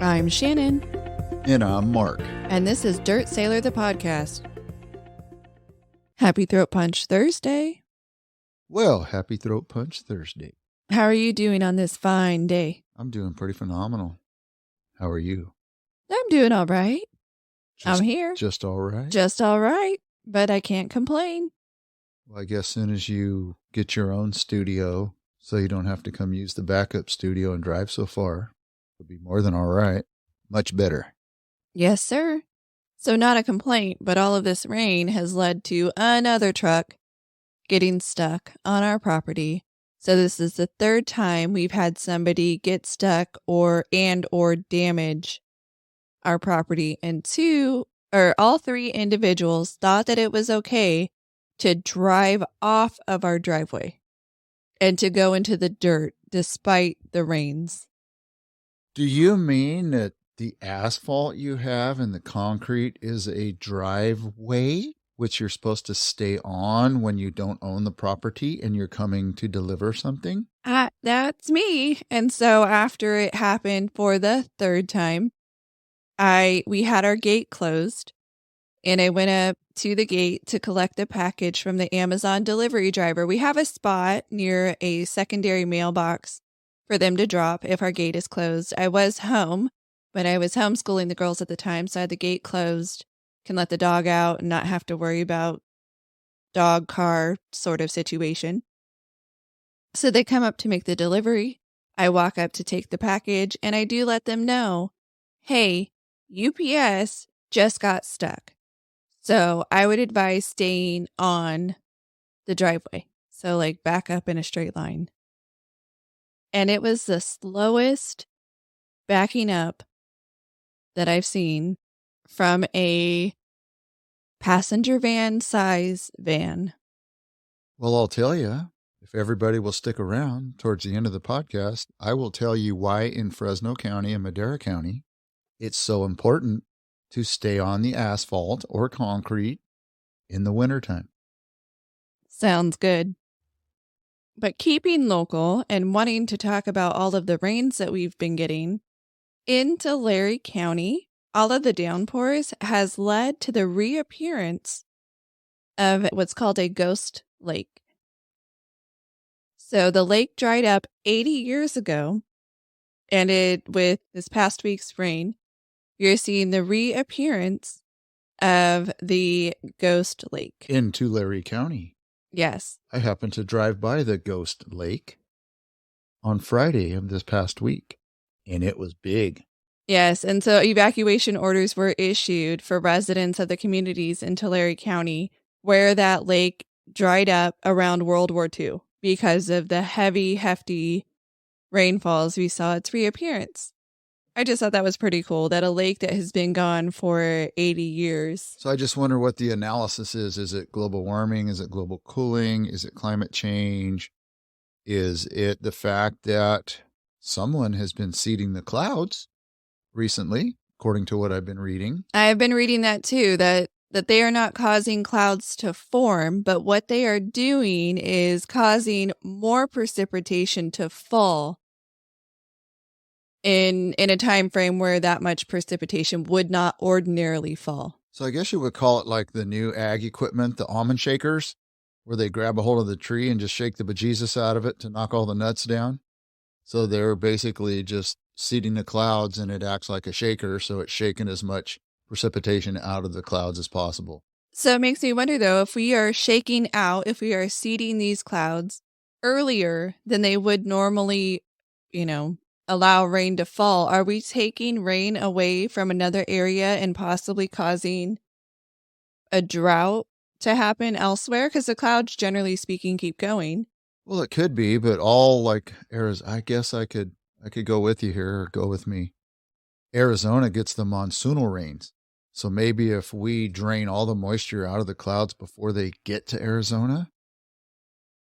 I'm Shannon. And I'm Mark. And this is Dirt Sailor, the podcast. Happy Throat Punch Thursday. Well, happy Throat Punch Thursday. How are you doing on this fine day? I'm doing pretty phenomenal. How are you? I'm doing all right. I'm here. Just all right? Just all right, but I can't complain. Well, I guess as soon as you get your own studio, so you don't have to come use the backup studio and drive so far, it'll be more than all right. Much better. Yes, sir. So not a complaint, but all of this rain has led to another truck getting stuck on our property. So this is the third time we've had somebody get stuck or damage our property. And all three individuals thought that it was okay to drive off of our driveway and to go into the dirt despite the rains. Do you mean that the asphalt you have and the concrete is a driveway, which you're supposed to stay on when you don't own the property and you're coming to deliver something? That's me. And so after it happened for the third time, we had our gate closed, and I went up to the gate to collect a package from the Amazon delivery driver. We have a spot near a secondary mailbox for them to drop if our gate is closed. I was home, but I was homeschooling the girls at the time, so I had the gate closed, can let the dog out and not have to worry about dog car sort of situation. So they come up to make the delivery. I walk up to take the package, and I do let them know, hey, UPS just got stuck. So I would advise staying on the driveway. So like back up in a straight line. And it was the slowest backing up that I've seen from a passenger van size van. Well, I'll tell you, if everybody will stick around towards the end of the podcast, I will tell you why in Fresno County and Madera County, it's so important to stay on the asphalt or concrete in the wintertime. Sounds good. But keeping local and wanting to talk about all of the rains that we've been getting, in Tulare County, all of the downpours has led to the reappearance of what's called a ghost lake. So the lake dried up 80 years ago, and with this past week's rain, you're seeing the reappearance of the ghost lake. In Tulare County. Yes. I happened to drive by the ghost lake on Friday of this past week, and it was big. Yes, and so evacuation orders were issued for residents of the communities in Tulare County where that lake dried up around World War II because of the hefty rainfalls. We saw its reappearance. I just thought that was pretty cool, that a lake that has been gone for 80 years. So I just wonder what the analysis is. Is it global warming? Is it global cooling? Is it climate change? Is it the fact that someone has been seeding the clouds recently, according to what I've been reading? I've been reading that too, that they are not causing clouds to form, but what they are doing is causing more precipitation to fall in a time frame where that much precipitation would not ordinarily fall. So I guess you would call it like the new ag equipment, the almond shakers, where they grab a hold of the tree and just shake the bejesus out of it to knock all the nuts down. So they're basically just seeding the clouds, and it acts like a shaker, so it's shaking as much precipitation out of the clouds as possible. So it makes me wonder, though, if we are seeding these clouds earlier than they would normally, allow rain to fall, are we taking rain away from another area and possibly causing a drought to happen elsewhere? Because the clouds, generally speaking, keep going. Well, it could be, but all like Arizona, I guess I could go with you here, or go with me. Arizona gets the monsoonal rains. So maybe if we drain all the moisture out of the clouds before they get to Arizona,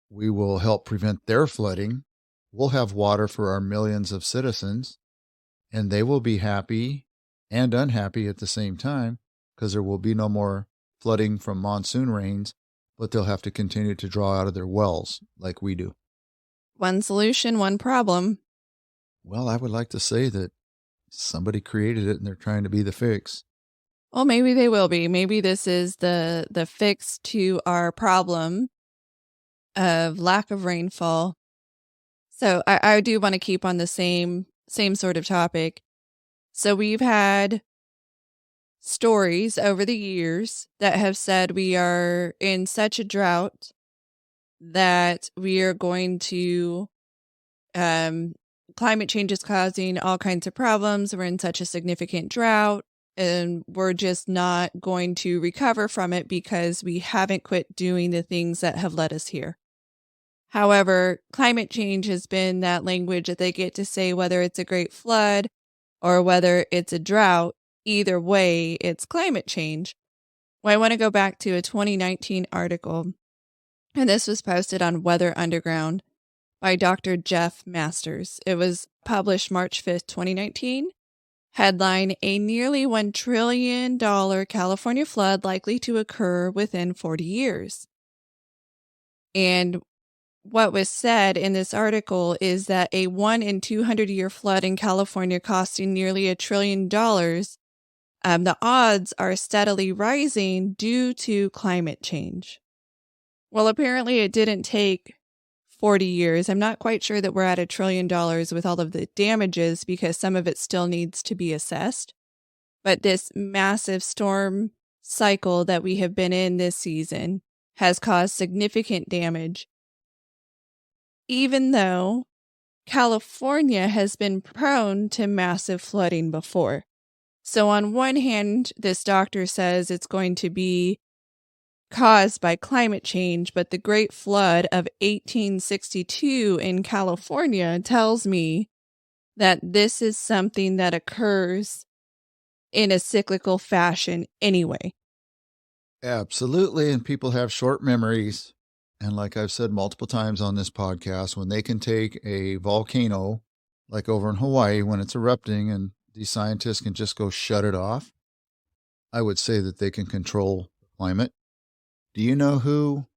we will help prevent their flooding. We'll have water for our millions of citizens, and they will be happy and unhappy at the same time because there will be no more flooding from monsoon rains, but they'll have to continue to draw out of their wells like we do. One solution, one problem. Well, I would like to say that Somebody created it and they're trying to be the fix. Well, maybe they will be. Maybe this is the fix to our problem of lack of rainfall. So I do want to keep on the same sort of topic. So we've had stories over the years that have said we are in such a drought that we are going to climate change is causing all kinds of problems. We're in such a significant drought and we're just not going to recover from it because we haven't quit doing the things that have led us here. However, climate change has been that language that they get to say whether it's a great flood or whether it's a drought. Either way, it's climate change. Well, I want to go back to a 2019 article, and this was posted on Weather Underground by Dr. Jeff Masters. It was published March 5th, 2019. Headline, a nearly $1 trillion California flood likely to occur within 40 years. And what was said in this article is that a 1 in 200 year flood in California costing nearly $1 trillion, the odds are steadily rising due to climate change. Well, apparently it didn't take 40 years. I'm not quite sure that we're at $1 trillion with all of the damages because some of it still needs to be assessed. But this massive storm cycle that we have been in this season has caused significant damage. Even though California has been prone to massive flooding before. So on one hand, this doctor says it's going to be caused by climate change, but the Great Flood of 1862 in California tells me that this is something that occurs in a cyclical fashion anyway. Absolutely, and people have short memories. And like I've said multiple times on this podcast, when they can take a volcano, like over in Hawaii, when it's erupting and these scientists can just go shut it off, I would say that they can control climate. Do you know who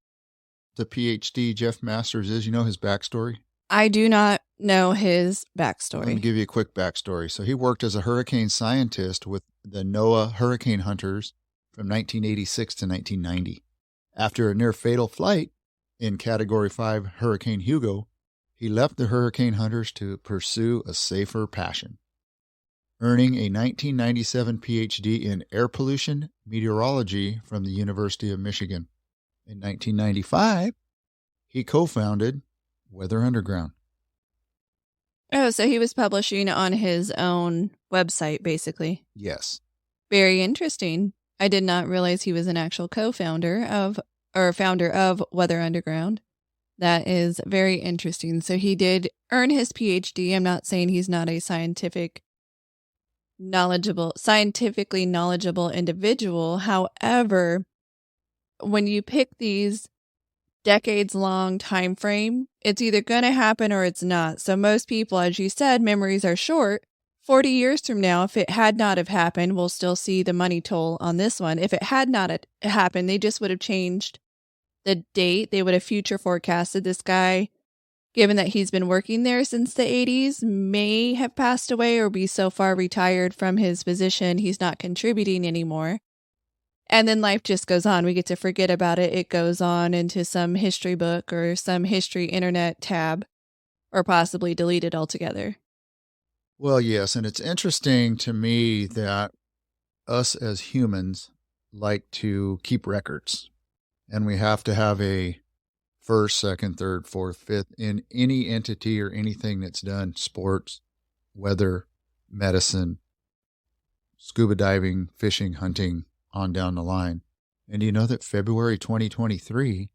the PhD Jeff Masters is? You know his backstory? I do not know his backstory. Let me give you a quick backstory. So he worked as a hurricane scientist with the NOAA hurricane hunters from 1986 to 1990. After a near-fatal flight in Category 5 Hurricane Hugo, he left the hurricane hunters to pursue a safer passion, earning a 1997 PhD in air pollution meteorology from the University of Michigan. In 1995, he co-founded Weather Underground. Oh, so he was publishing on his own website, basically. Yes. Very interesting. I did not realize he was an actual co-founder of, or founder of Weather Underground. That is very interesting. So he did earn his PhD. I'm not saying he's not a scientifically knowledgeable individual. However, when you pick these decades-long time frame, it's either going to happen or it's not. So most people, as you said, memories are short. 40 years from now, if it had not have happened, we'll still see the money toll on this one. If it had not happened, they just would have changed the date. They would have future forecasted. This guy, given that he's been working there since the 80s, may have passed away or be so far retired from his position he's not contributing anymore. And then life just goes on. We get to forget about it. It goes on into some history book or some history internet tab, or possibly deleted altogether. Well, yes, and it's interesting to me that us as humans like to keep records, and we have to have a first, second, third, fourth, fifth in any entity or anything that's done: sports, weather, medicine, scuba diving, fishing, hunting, on down the line. And you know that February 2023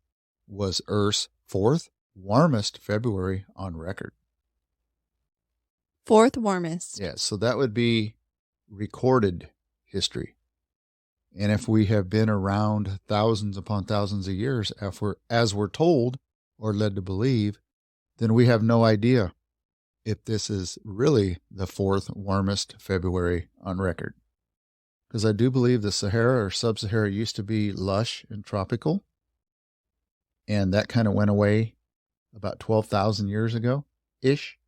was Earth's fourth warmest February on record. Fourth warmest. Yeah, so that would be recorded history. And if we have been around thousands upon thousands of years, as we're told or led to believe, then we have no idea if this is really the fourth warmest February on record. Because I do believe the Sahara or Sub-Sahara used to be lush and tropical, and that kind of went away about 12,000 years ago-ish.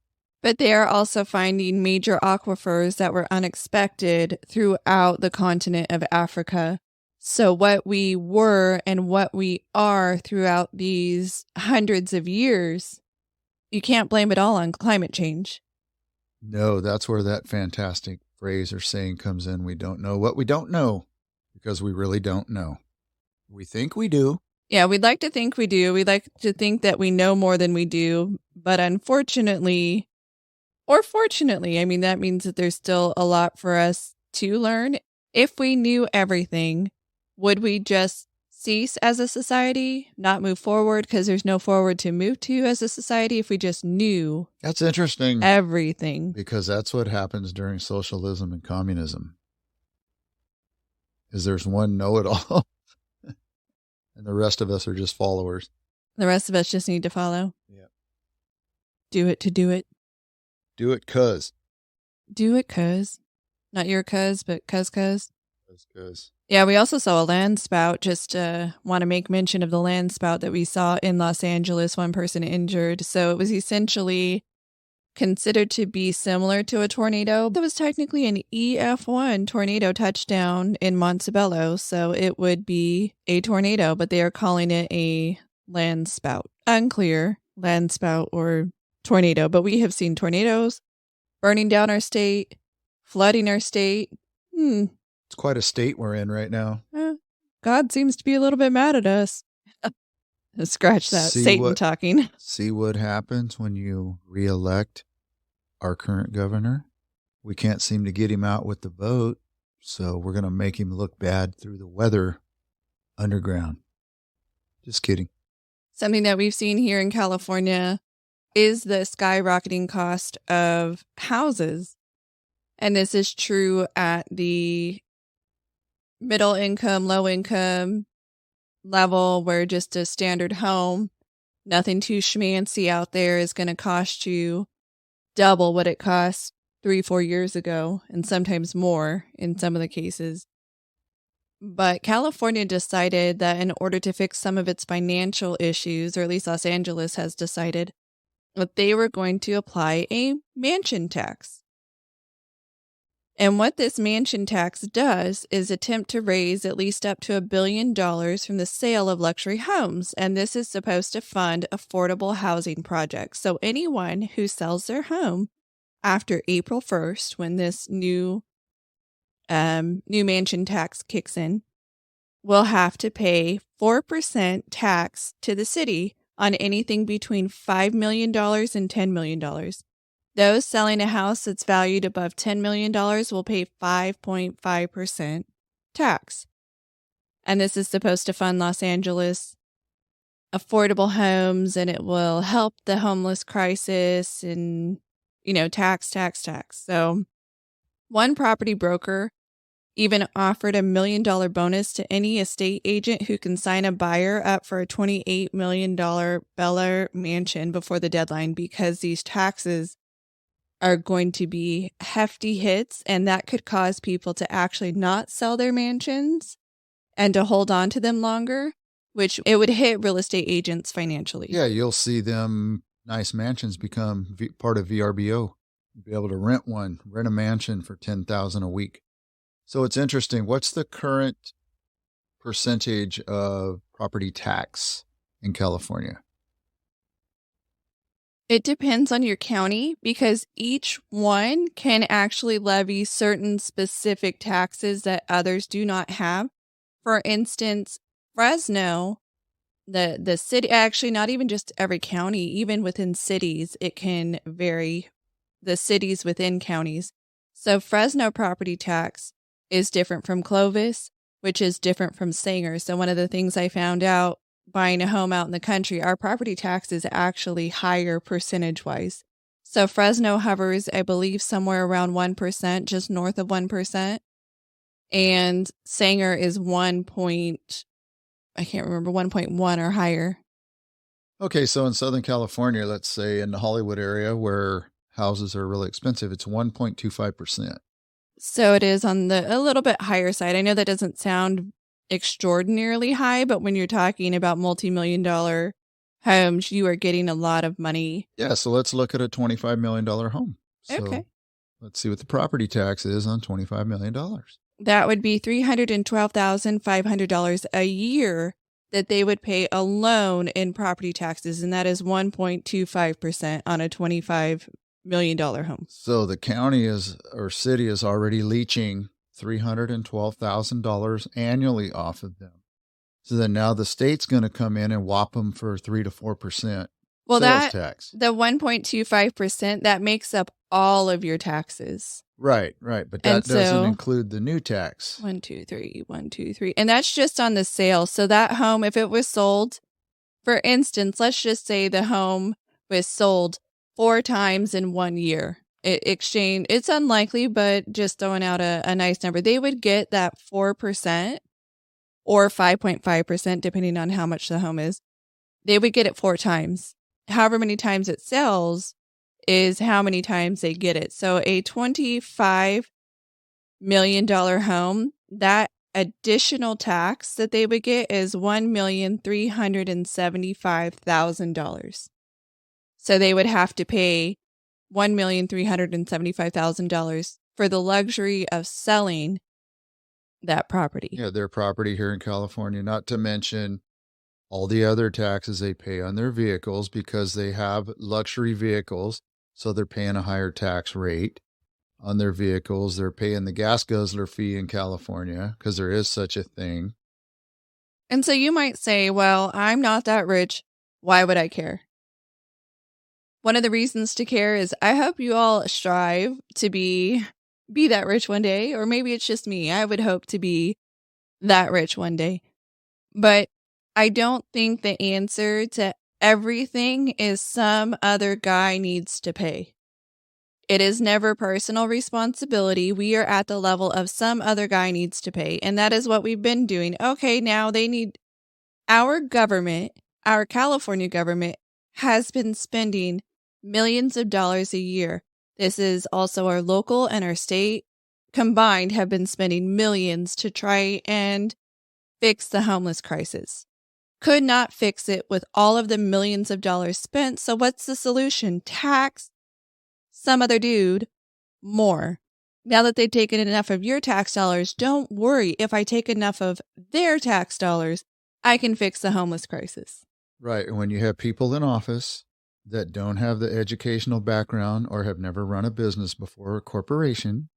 But they are also finding major aquifers that were unexpected throughout the continent of Africa. So what we were and what we are throughout these hundreds of years, you can't blame it all on climate change. No, that's where that fantastic phrase or saying comes in. We don't know what we don't know because we really don't know. We think we do. Yeah, we'd like to think we do. We'd like to think that we know more than we do. But unfortunately, or fortunately, I mean, that means that there's still a lot for us to learn. If we knew everything, would we just cease as a society, not move forward because there's no forward to move to as a society if we just knew That's interesting everything? because that's what happens during socialism and communism. Is there's one know-it-all and the rest of us are just followers. The rest of us just need to follow. Yeah. Do it to do it. Do it cuz. Do it cuz. Not your cuz, but cuz. Cuz. Yeah, we also saw a land spout. Just want to make mention of the land spout that we saw in Los Angeles, one person injured. So it was essentially considered to be similar to a tornado. It was technically an EF1 tornado touchdown in Montebello, so it would be a tornado, but they are calling it a land spout. Unclear, land spout or tornado, but we have seen tornadoes burning down our state, flooding our state. It's quite a state we're in right now. God seems to be a little bit mad at us. Scratch that. Satan talking. See what happens when you re-elect our current governor? We can't seem to get him out with the vote, so we're going to make him look bad through the weather underground. Just kidding. Something that we've seen here in California is the skyrocketing cost of houses. And this is true at the middle income, low income level, where just a standard home, nothing too schmancy out there, is going to cost you double what it cost 3-4 years ago, and sometimes more in some of the cases. But California decided that in order to fix some of its financial issues, or at least Los Angeles has decided, that they were going to apply a mansion tax. And what this mansion tax does is attempt to raise at least up to $1 billion from the sale of luxury homes. And this is supposed to fund affordable housing projects. So anyone who sells their home after April 1st, when this new mansion tax kicks in, will have to pay 4% tax to the city on anything between $5 million and $10 million. Those selling a house that's valued above $10 million will pay 5.5% tax. And this is supposed to fund Los Angeles affordable homes, and it will help the homeless crisis and, tax. So one property broker even offered $1 million bonus to any estate agent who can sign a buyer up for a $28 million Bel Air mansion before the deadline, because these taxes are going to be hefty hits, and that could cause people to actually not sell their mansions and to hold on to them longer, which it would hit real estate agents financially. Yeah, you'll see them nice mansions become part of VRBO. You'll be able to rent a mansion for $10,000 a week. So it's interesting. What's the current percentage of property tax in California? It depends on your county, because each one can actually levy certain specific taxes that others do not have. For instance, Fresno, the city, actually not even just every county, even within cities, it can vary, the cities within counties. So Fresno property tax is different from Clovis, which is different from Sanger. So one of the things I found out buying a home out in the country, our property tax is actually higher percentage-wise. So Fresno hovers, I believe, somewhere around 1%, just north of 1%. And Sanger is 1.1 or higher. Okay, so in Southern California, let's say in the Hollywood area where houses are really expensive, it's 1.25%. So it is on a little bit higher side. I know that doesn't sound extraordinarily high, but when you're talking about multi-million-dollar homes, you are getting a lot of money. Yeah, so let's look at a $25 million home. Okay. So let's see what the property tax is on $25 million. That would be $312,500 a year that they would pay alone in property taxes, and that is 1.25% on a $25 million home. So the county is, or city is already leeching $312,000 annually off of them. So then now the state's going to come in and whop them for 3 to 4% Well, sales tax. the 1.25%, that makes up all of your taxes. Right. But And that doesn't so include the new tax. 1, 2, 3, 1, 2, 3. And that's just on the sale. So that home, if it was sold, for instance, let's just say the home was sold 4 times in 1 year. It's unlikely, but just throwing out a nice number. They would get that 4% or 5.5%, depending on how much the home is. They would get it 4 times. However many times it sells is how many times they get it. So a $25 million home, that additional tax that they would get is $1,375,000. So they would have to pay $1,375,000 for the luxury of selling that property. Yeah, their property here in California, not to mention all the other taxes they pay on their vehicles because they have luxury vehicles. So they're paying a higher tax rate on their vehicles. They're paying the gas guzzler fee in California because there is such a thing. And so you might say, well, I'm not that rich. Why would I care? One of the reasons to care is I hope you all strive to be that rich one day, or maybe it's just me. I would hope to be that rich one day. But I don't think the answer to everything is some other guy needs to pay. It is never personal responsibility. We are at the level of some other guy needs to pay. And that is what we've been doing. Okay, now they need our government, our California government has been spending millions of dollars a year. This is also our local and our state combined have been spending millions to try and fix the homeless crisis. Could not fix it with all of the millions of dollars spent. So what's the solution? Tax some other dude more. Now that they've taken enough of your tax dollars, don't worry. If I take enough of their tax dollars, I can fix the homeless crisis. Right. And when you have people in office that don't have the educational background or have never run a business before, a corporation,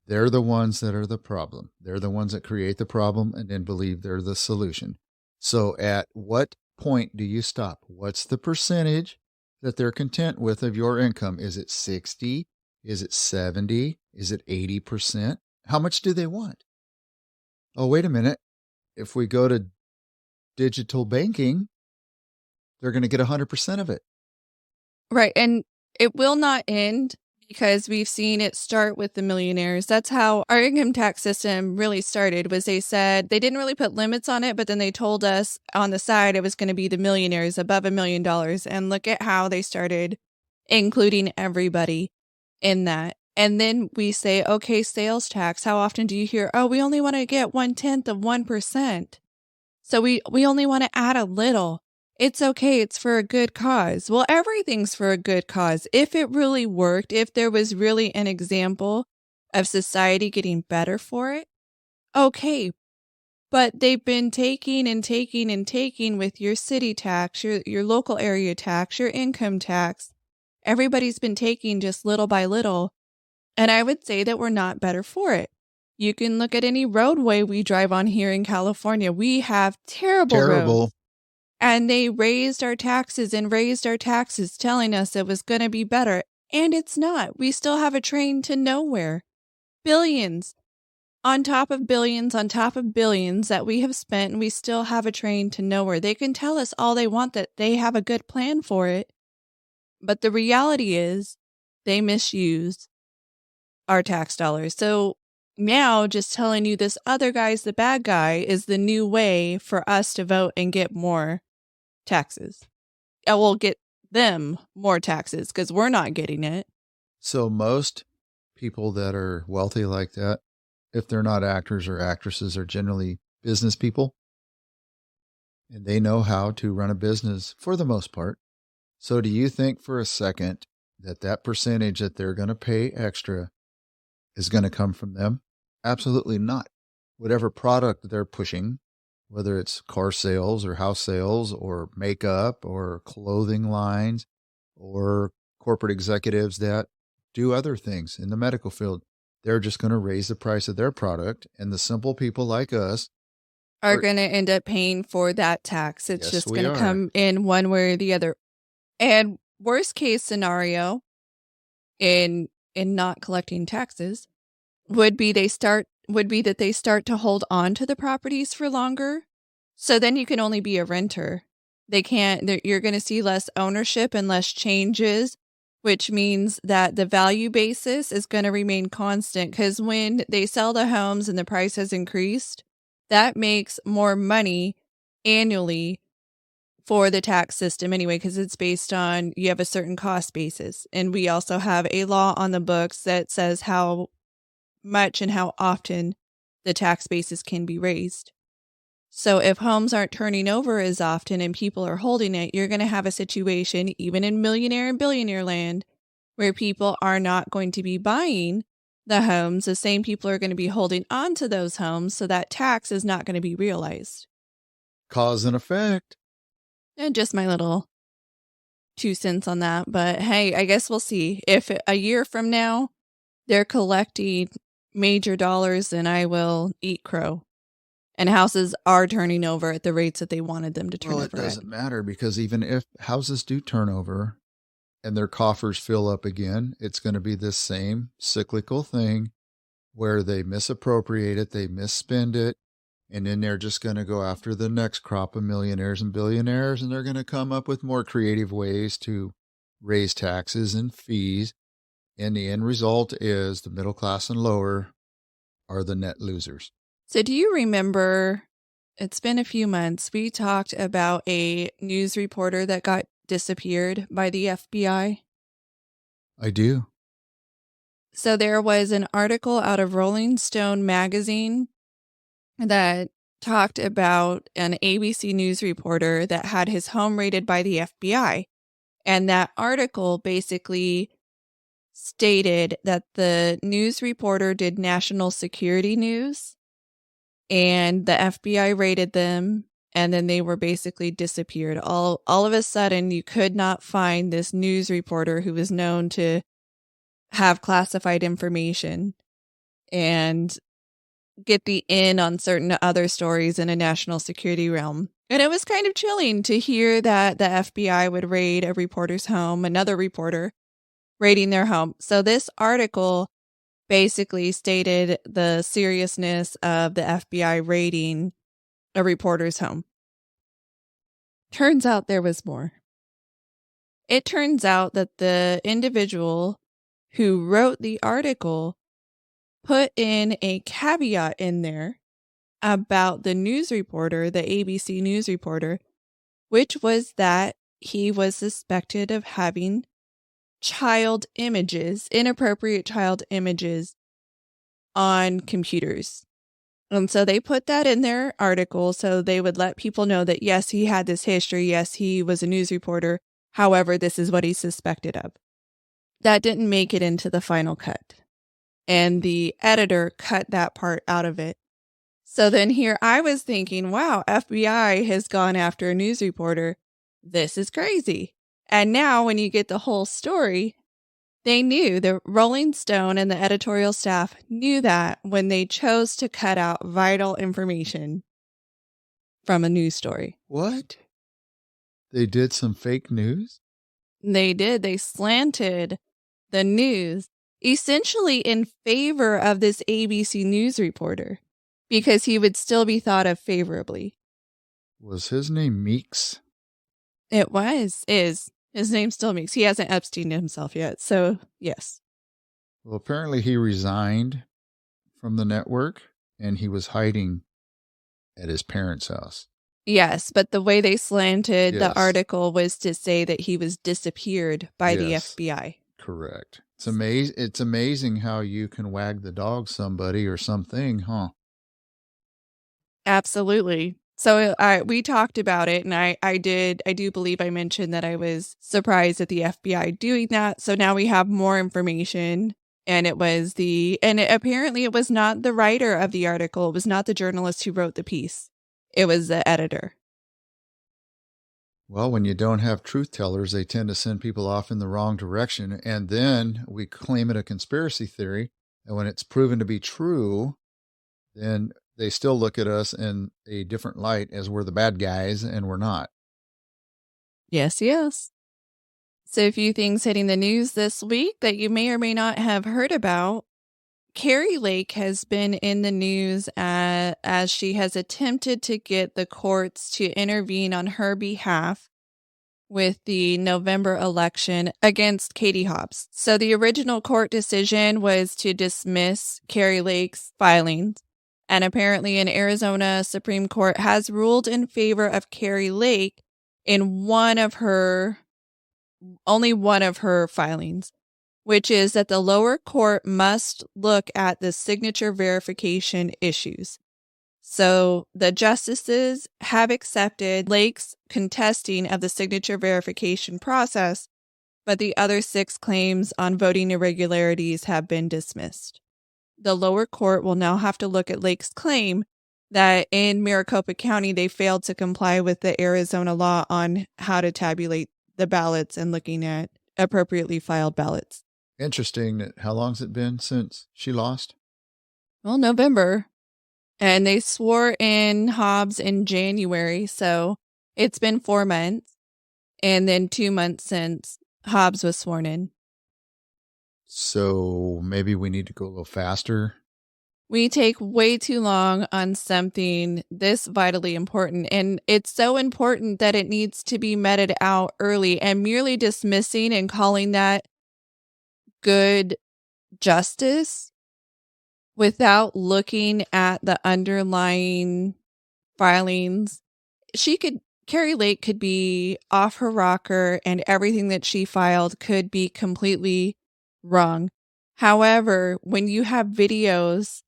they're the ones that are the problem. They're the ones that create the problem and then believe they're the solution. So at what point do you stop? What's the percentage that they're content with of your income? Is it 60? Is it 70? Is it 80%? How much do they want? Oh, wait a minute. If we go to digital banking, they're going to get 100% of it. Right. And it will not end because we've seen it start with the millionaires. That's how our income tax system really started, was they said they didn't really put limits on it, but then they told us on the side it was going to be the millionaires above $1 million. And look at how they started including everybody in that. And then we say, okay, sales tax. How often do you hear, oh, we only want to get 1/10 of 1%. So we only want to add a little. It's okay. It's for a good cause. Well, everything's for a good cause. If it really worked, if there was really an example of society getting better for it, okay. But they've been taking and taking and taking with your city tax, your local area tax, your income tax. Everybody's been taking just little by little. And I would say that we're not better for it. You can look at any roadway we drive on here in California. We have terrible roads. And they raised our taxes and raised our taxes, telling us it was going to be better. And it's not. We still have a train to nowhere. Billions on top of billions on top of billions that we have spent, and we still have a train to nowhere. They can tell us all they want that they have a good plan for it. But the reality is they misuse our tax dollars. So now just telling you this other guy's the bad guy is the new way for us to vote and get more taxes. I will get them more taxes because we're not getting it. So most people that are wealthy like that, if they're not actors or actresses, are generally business people. and they know how to run a business for the most part. So do you think for a second that that percentage that they're going to pay extra is going to come from them? Absolutely not. Whatever product they're pushing, whether it's car sales or house sales or makeup or clothing lines or corporate executives that do other things in the medical field, they're just going to raise the price of their product. And the simple people like us Are going to end up paying for that tax. It's yes, just we going to are. come in one way or the other. And worst case scenario in not collecting taxes would be that they start to hold on to the properties for longer. So then you can only be a renter. You're going to see less ownership and less changes, which means that the value basis is going to remain constant, because when they sell the homes and the price has increased, that makes more money annually for the tax system anyway, because it's based on, you have a certain cost basis. And we also have a law on the books that says how much and how often the tax basis can be raised. So if homes aren't turning over as often and people are holding it, you're going to have a situation, even in millionaire and billionaire land, where people are not going to be buying the homes. The same people are going to be holding on to those homes, so that tax is not going to be realized. Cause and effect. And just my little 2 cents on that. But hey, I guess we'll see. If a year from now they're collecting major dollars, then I will eat crow. And houses are turning over at the rates that they wanted them to turn Well, over it doesn't matter, because even if houses do turn over and their coffers fill up again, it's going to be this same cyclical thing where they misappropriate it, they misspend it, and then they're just going to go after the next crop of millionaires and billionaires, and they're going to come up with more creative ways to raise taxes and fees. And the end result is the middle class and lower are the net losers. So do you remember, it's been a few months, we talked about a news reporter that got disappeared by the FBI? I do. So there was an article out of Rolling Stone magazine that talked about an ABC News reporter that had his home raided by the FBI. And that article basically stated that the news reporter did national security news, and the FBI raided them, and then they were basically disappeared. All of a sudden, you could not find this news reporter who was known to have classified information and get the in on certain other stories in a national security realm. And it was kind of chilling to hear that the FBI would raid a reporter's home, another reporter raiding their home. So this article basically stated the seriousness of the FBI raiding a reporter's home. Turns out there was more. It turns out that the individual who wrote the article put in a caveat in there about the news reporter, the ABC News reporter, which was that he was suspected of having child images, inappropriate child images on computers. And so they put that in their article so they would let people know that, yes, he had this history. Yes, he was a news reporter. However, this is what he's suspected of. That didn't make it into the final cut. And the editor cut that part out of it. So then here I was thinking, wow, FBI has gone after a news reporter. This is crazy. And now when you get the whole story, they knew, the Rolling Stone and the editorial staff knew that when they chose to cut out vital information from a news story. What? They did some fake news? They did. They slanted the news essentially in favor of this ABC News reporter because he would still be thought of favorably. Was his name Meeks? It is. His name still Meeks. He hasn't Epsteined himself yet. So, yes. Well, apparently he resigned from the network and he was hiding at his parents' house. Yes, but the way they slanted Yes. the article was to say that he was disappeared by the Yes. FBI. Correct. It's amazing how you can wag the dog somebody or something, huh? Absolutely. So we talked about it, and I do believe I mentioned that I was surprised at the FBI doing that. So now we have more information, and apparently it was not the writer of the article. It was not the journalist who wrote the piece. It was the editor. Well, when you don't have truth tellers, they tend to send people off in the wrong direction. And then we claim it a conspiracy theory. And when it's proven to be true, then they still look at us in a different light as we're the bad guys, and we're not. Yes, yes. So a few things hitting the news this week that you may or may not have heard about. Carrie Lake has been in the news as she has attempted to get the courts to intervene on her behalf with the November election against Katie Hobbs. So the original court decision was to dismiss Carrie Lake's filings. And apparently an Arizona Supreme Court has ruled in favor of Carrie Lake in only one of her filings, which is that the lower court must look at the signature verification issues. So the justices have accepted Lake's contesting of the signature verification process, but the other 6 claims on voting irregularities have been dismissed. The lower court will now have to look at Lake's claim that in Maricopa County, they failed to comply with the Arizona law on how to tabulate the ballots and looking at appropriately filed ballots. Interesting. How long's it been since she lost? Well, November. And they swore in Hobbs in January, so it's been 4 months, and then 2 months since Hobbs was sworn in. So maybe we need to go a little faster. We take way too long on something this vitally important, and it's so important that it needs to be meted out early, and merely dismissing and calling that good justice without looking at the underlying filings. Carrie Lake could be off her rocker and everything that she filed could be completely wrong. However, when you have videos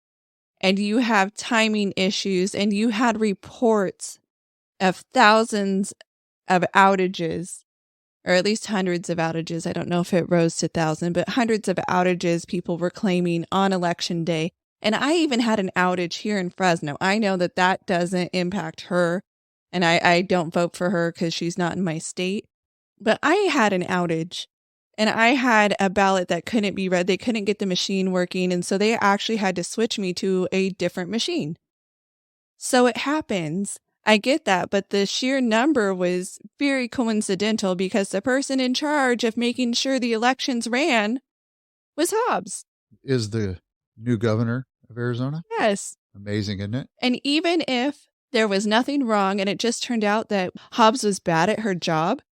and you have timing issues and you had reports of thousands of outages, or at least hundreds of outages, I don't know if it rose to 1,000, but hundreds of outages people were claiming on election day. And I even had an outage here in Fresno. I know that that doesn't impact her, and I don't vote for her because she's not in my state. But I had an outage, and I had a ballot that couldn't be read. They couldn't get the machine working, and so they actually had to switch me to a different machine. So it happens. I get that, but the sheer number was very coincidental because the person in charge of making sure the elections ran was Hobbs. Is the new governor of Arizona? Yes. Amazing, isn't it? And even if there was nothing wrong and it just turned out that Hobbs was bad at her job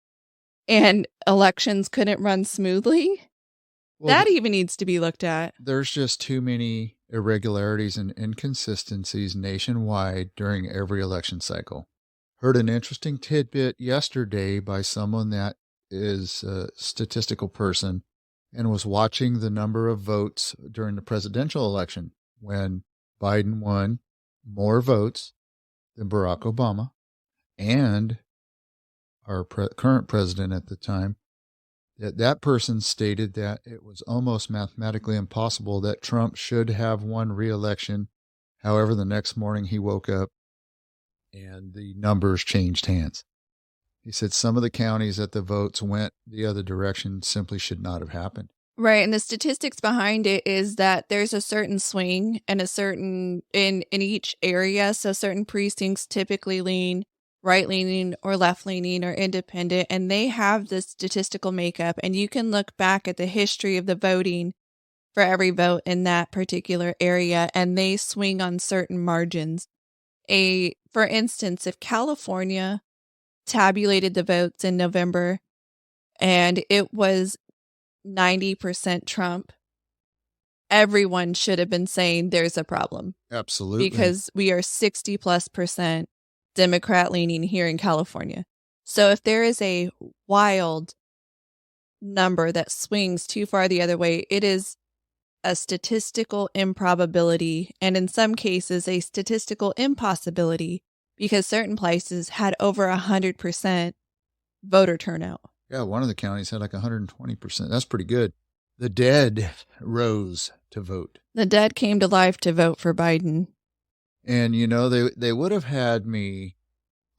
and elections couldn't run smoothly, that even needs to be looked at. There's just too many irregularities and inconsistencies nationwide during every election cycle. Heard an interesting tidbit yesterday by someone that is a statistical person and was watching the number of votes during the presidential election when Biden won more votes than Barack Obama and our current president at the time. That person stated that it was almost mathematically impossible that Trump should have won re-election. However, the next morning he woke up and the numbers changed hands. He said some of the counties that the votes went the other direction simply should not have happened. Right. And the statistics behind it is that there's a certain swing and a certain in each area. So certain precincts typically lean right-leaning or left-leaning or independent, and they have this statistical makeup, and you can look back at the history of the voting for every vote in that particular area, and they swing on certain margins. For instance, if California tabulated the votes in November and it was 90% Trump, everyone should have been saying there's a problem. Absolutely. Because we are 60+% Democrat leaning here in California. So if there is a wild number that swings too far the other way, it is a statistical improbability, and in some cases, a statistical impossibility because certain places had over 100% voter turnout. Yeah, one of the counties had like 120%. That's pretty good. The dead rose to vote. The dead came to life to vote for Biden. And, you know, they would have had me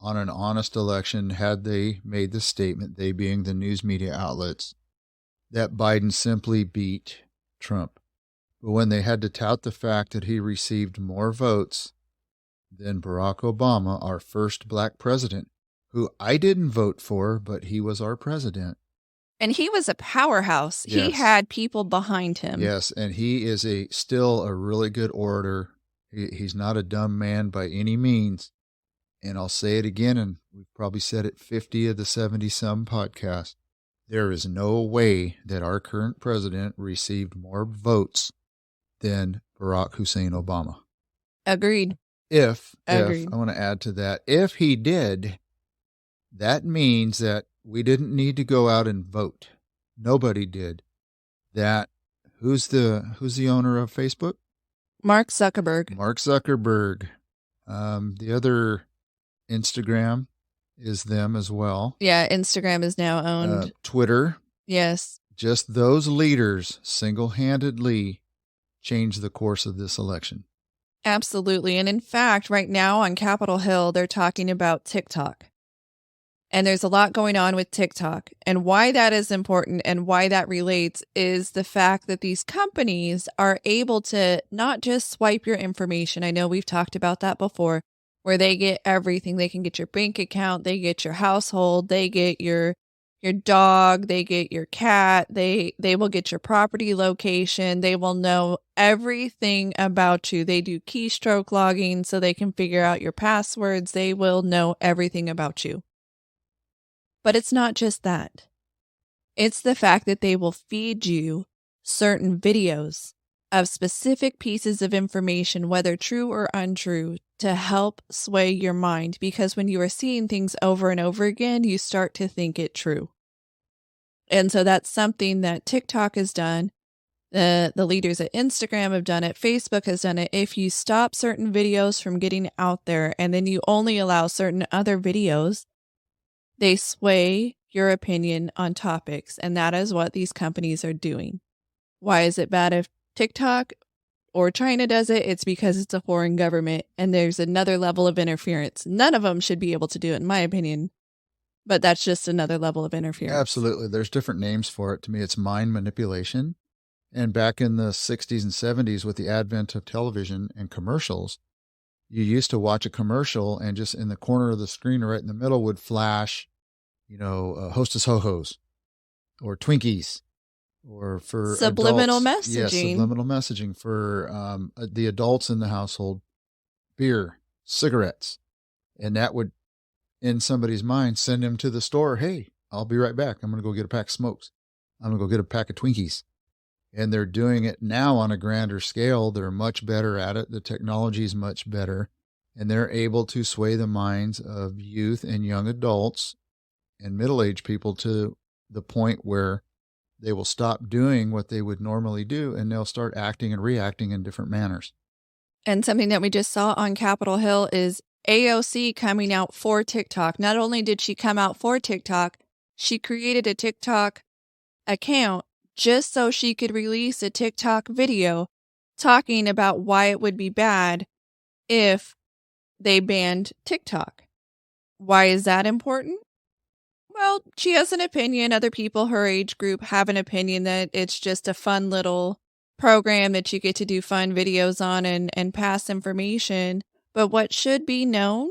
on an honest election had they made the statement, they being the news media outlets, that Biden simply beat Trump. But when they had to tout the fact that he received more votes than Barack Obama, our first black president, who I didn't vote for, but he was our president. And he was a powerhouse. Yes. He had people behind him. Yes, and he is still a really good orator. He's not a dumb man by any means. And I'll say it again, and we've probably said it 50 of the 70-some podcasts. There is no way that our current president received more votes than Barack Hussein Obama. Agreed. If I Agreed. want to add to that, if he did, that means that we didn't need to go out and vote. Nobody did. Who's the owner of Facebook? Mark Zuckerberg. Mark Zuckerberg. The other Instagram is them as well. Yeah, Instagram is now owned. Twitter. Yes. Just those leaders single-handedly changed the course of this election. Absolutely. And in fact, right now on Capitol Hill, they're talking about TikTok. And there's a lot going on with TikTok. And why that is important and why that relates is the fact that these companies are able to not just swipe your information. I know we've talked about that before, where they get everything. They can get your bank account, they get your household, they get your dog, they get your cat, they will get your property location, they will know everything about you. They do keystroke logging so they can figure out your passwords. They will know everything about you. But it's not just that. It's the fact that they will feed you certain videos of specific pieces of information, whether true or untrue, to help sway your mind. Because when you are seeing things over and over again, you start to think it true. And so that's something that TikTok has done. The leaders at Instagram have done it. Facebook has done it. If you stop certain videos from getting out there and then you only allow certain other videos, they sway your opinion on topics, and that is what these companies are doing. Why is it bad if TikTok or China does it? It's because it's a foreign government, and there's another level of interference. None of them should be able to do it, in my opinion, but that's just another level of interference. Absolutely. There's different names for it. To me, it's mind manipulation. And back in the 60s and 70s, with the advent of television and commercials, you used to watch a commercial and just in the corner of the screen or right in the middle would flash, Hostess Ho-Hos or Twinkies, or for subliminal adults, messaging. Yes, subliminal messaging for the adults in the household, beer, cigarettes. And that would, in somebody's mind, send them to the store. Hey, I'll be right back. I'm going to go get a pack of smokes. I'm going to go get a pack of Twinkies. And they're doing it now on a grander scale. They're much better at it. The technology is much better. And they're able to sway the minds of youth and young adults and middle-aged people to the point where they will stop doing what they would normally do, and they'll start acting and reacting in different manners. And something that we just saw on Capitol Hill is AOC coming out for TikTok. Not only did she come out for TikTok, she created a TikTok account just so she could release a TikTok video talking about why it would be bad if they banned TikTok. Why is that important? Well, she has an opinion. Other people her age group have an opinion that it's just a fun little program that you get to do fun videos on and pass information. But what should be known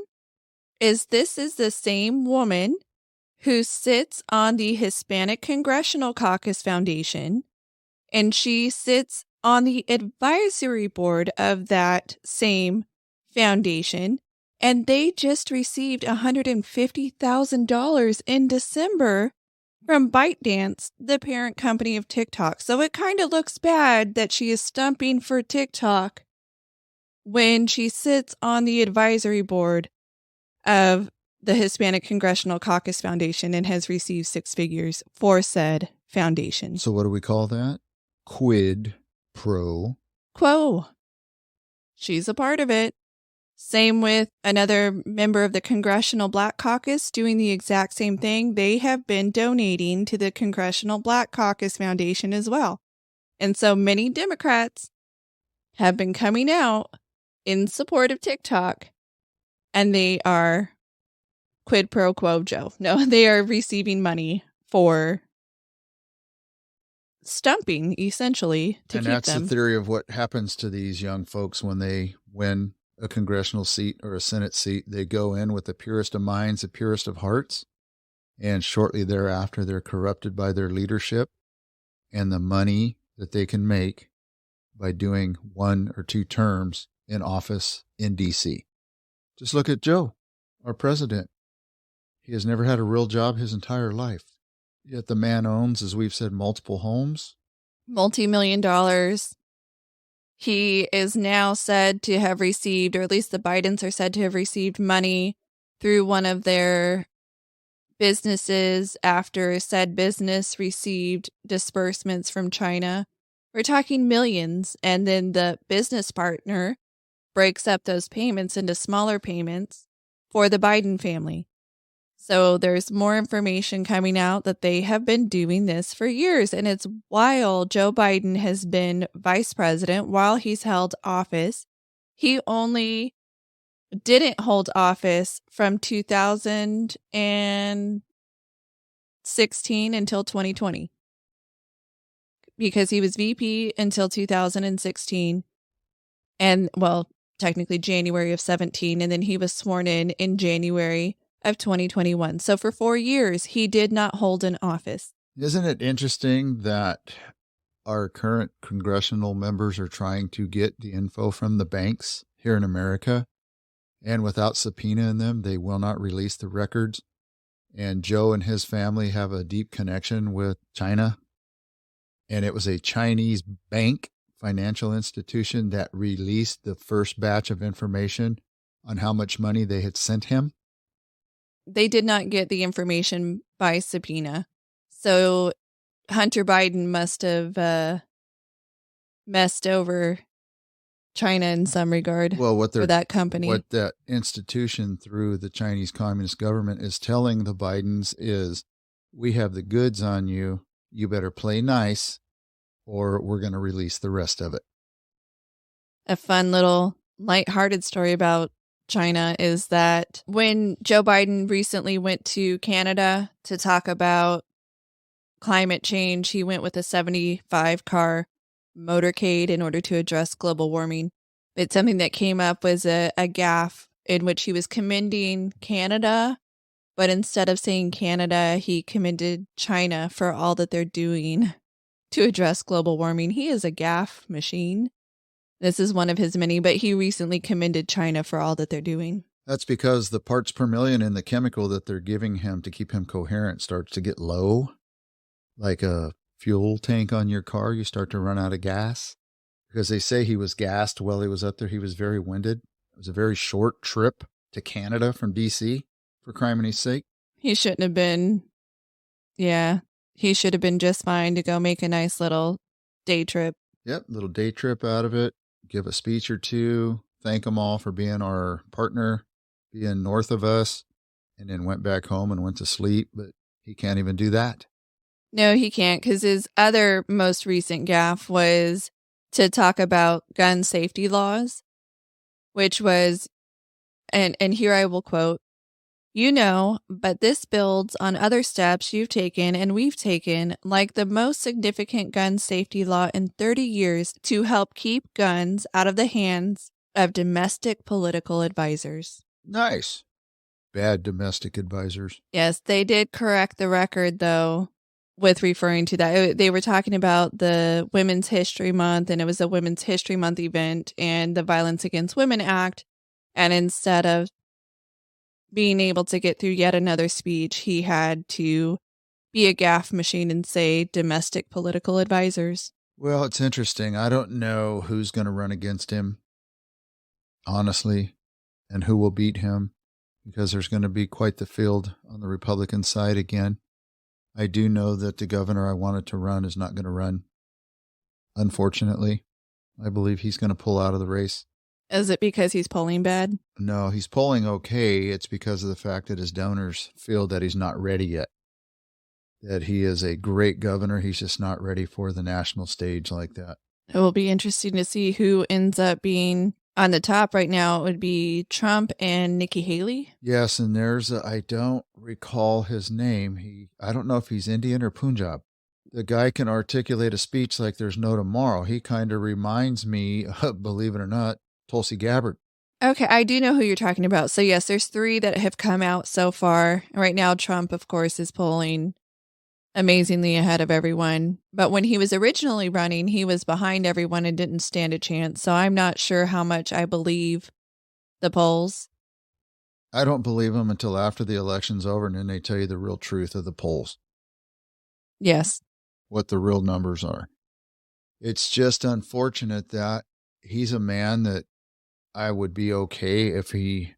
is this is the same woman who sits on the Hispanic Congressional Caucus Foundation, and she sits on the advisory board of that same foundation. And they just received $150,000 in December from ByteDance, the parent company of TikTok. So it kind of looks bad that she is stumping for TikTok when she sits on the advisory board of the Hispanic Congressional Caucus Foundation and has received 6 figures for said foundation. So what do we call that? Quid pro quo. She's a part of it. Same with another member of the Congressional Black Caucus doing the exact same thing. They have been donating to the Congressional Black Caucus Foundation as well. And so many Democrats have been coming out in support of TikTok, and they are quid pro quo Joe. No, they are receiving money for stumping, essentially, to and keep that's them. the theory of what happens to these young folks when they win a congressional seat or a Senate seat. They go in with the purest of minds, the purest of hearts, and shortly thereafter, they're corrupted by their leadership and the money that they can make by doing 1 or 2 terms in office in D.C. Just look at Joe, our president. He has never had a real job his entire life. Yet the man owns, as we've said, multiple homes. Multi-million dollars. He is now said to have received, or at least the Bidens are said to have received money through one of their businesses after said business received disbursements from China. We're talking millions, and then the business partner breaks up those payments into smaller payments for the Biden family. So there's more information coming out that they have been doing this for years. And it's while Joe Biden has been vice president, while he's held office. He only didn't hold office from 2016 until 2020. Because he was VP until 2016. And, well, technically January of 17. And then he was sworn in January of 2021. So for 4 years, he did not hold an office. Isn't it interesting that our current congressional members are trying to get the info from the banks here in America, and without subpoena in them, they will not release the records? And Joe and his family have a deep connection with China, and it was a Chinese bank, financial institution, that released the first batch of information on how much money they had sent him. They did not get the information by subpoena. So Hunter Biden must have messed over China in some regard for that company. What that institution through the Chinese Communist government is telling the Bidens is, we have the goods on you. You better play nice or we're going to release the rest of it. A fun little lighthearted story about China is that when Joe Biden recently went to Canada to talk about climate change, he went with a 75-car motorcade in order to address global warming. But something that came up was a gaffe in which he was commending Canada, but instead of saying Canada, he commended China for all that they're doing to address global warming. He is a gaffe machine. This is one of his many, but he recently commended China for all that they're doing. That's because the parts per million in the chemical that they're giving him to keep him coherent starts to get low. Like a fuel tank on your car, you start to run out of gas. Because they say he was gassed while he was up there. He was very winded. It was a very short trip to Canada from D.C., for crimini's sake. He shouldn't have been. Yeah, he should have been just fine to go make a nice little day trip. Yep, little day trip out of it. Give a speech or two, thank them all for being our partner, being north of us, and then went back home and went to sleep. But he can't even do that. No, he can't, because his other most recent gaffe was to talk about gun safety laws, which was, and here I will quote, but this builds on other steps you've taken and we've taken, like the most significant gun safety law in 30 years to help keep guns out of the hands of domestic political advisors. Nice. Bad domestic advisors. Yes, they did correct the record, though, with referring to that. They were talking about the Women's History Month, and it was a Women's History Month event and the Violence Against Women Act. And instead of being able to get through yet another speech, he had to be a gaffe machine and say domestic political advisors. Well, it's interesting. I don't know who's going to run against him, honestly, and who will beat him, because there's going to be quite the field on the Republican side again. I do know that the governor I wanted to run is not going to run. Unfortunately, I believe he's going to pull out of the race. Is it because he's polling bad? No, he's polling okay. It's because of the fact that his donors feel that he's not ready yet. That he is a great governor. He's just not ready for the national stage like that. It will be interesting to see who ends up being on the top right now. It would be Trump and Nikki Haley. Yes, and I don't recall his name. I don't know if he's Indian or Punjab. The guy can articulate a speech like there's no tomorrow. He kind of reminds me, believe it or not, Tulsi Gabbard. Okay, I do know who you're talking about. So yes, there's 3 that have come out so far. Right now, Trump, of course, is polling amazingly ahead of everyone. But when he was originally running, he was behind everyone and didn't stand a chance. So I'm not sure how much I believe the polls. I don't believe him until after the election's over, and then they tell you the real truth of the polls. Yes. What the real numbers are. It's just unfortunate that he's a man that I would be okay if he,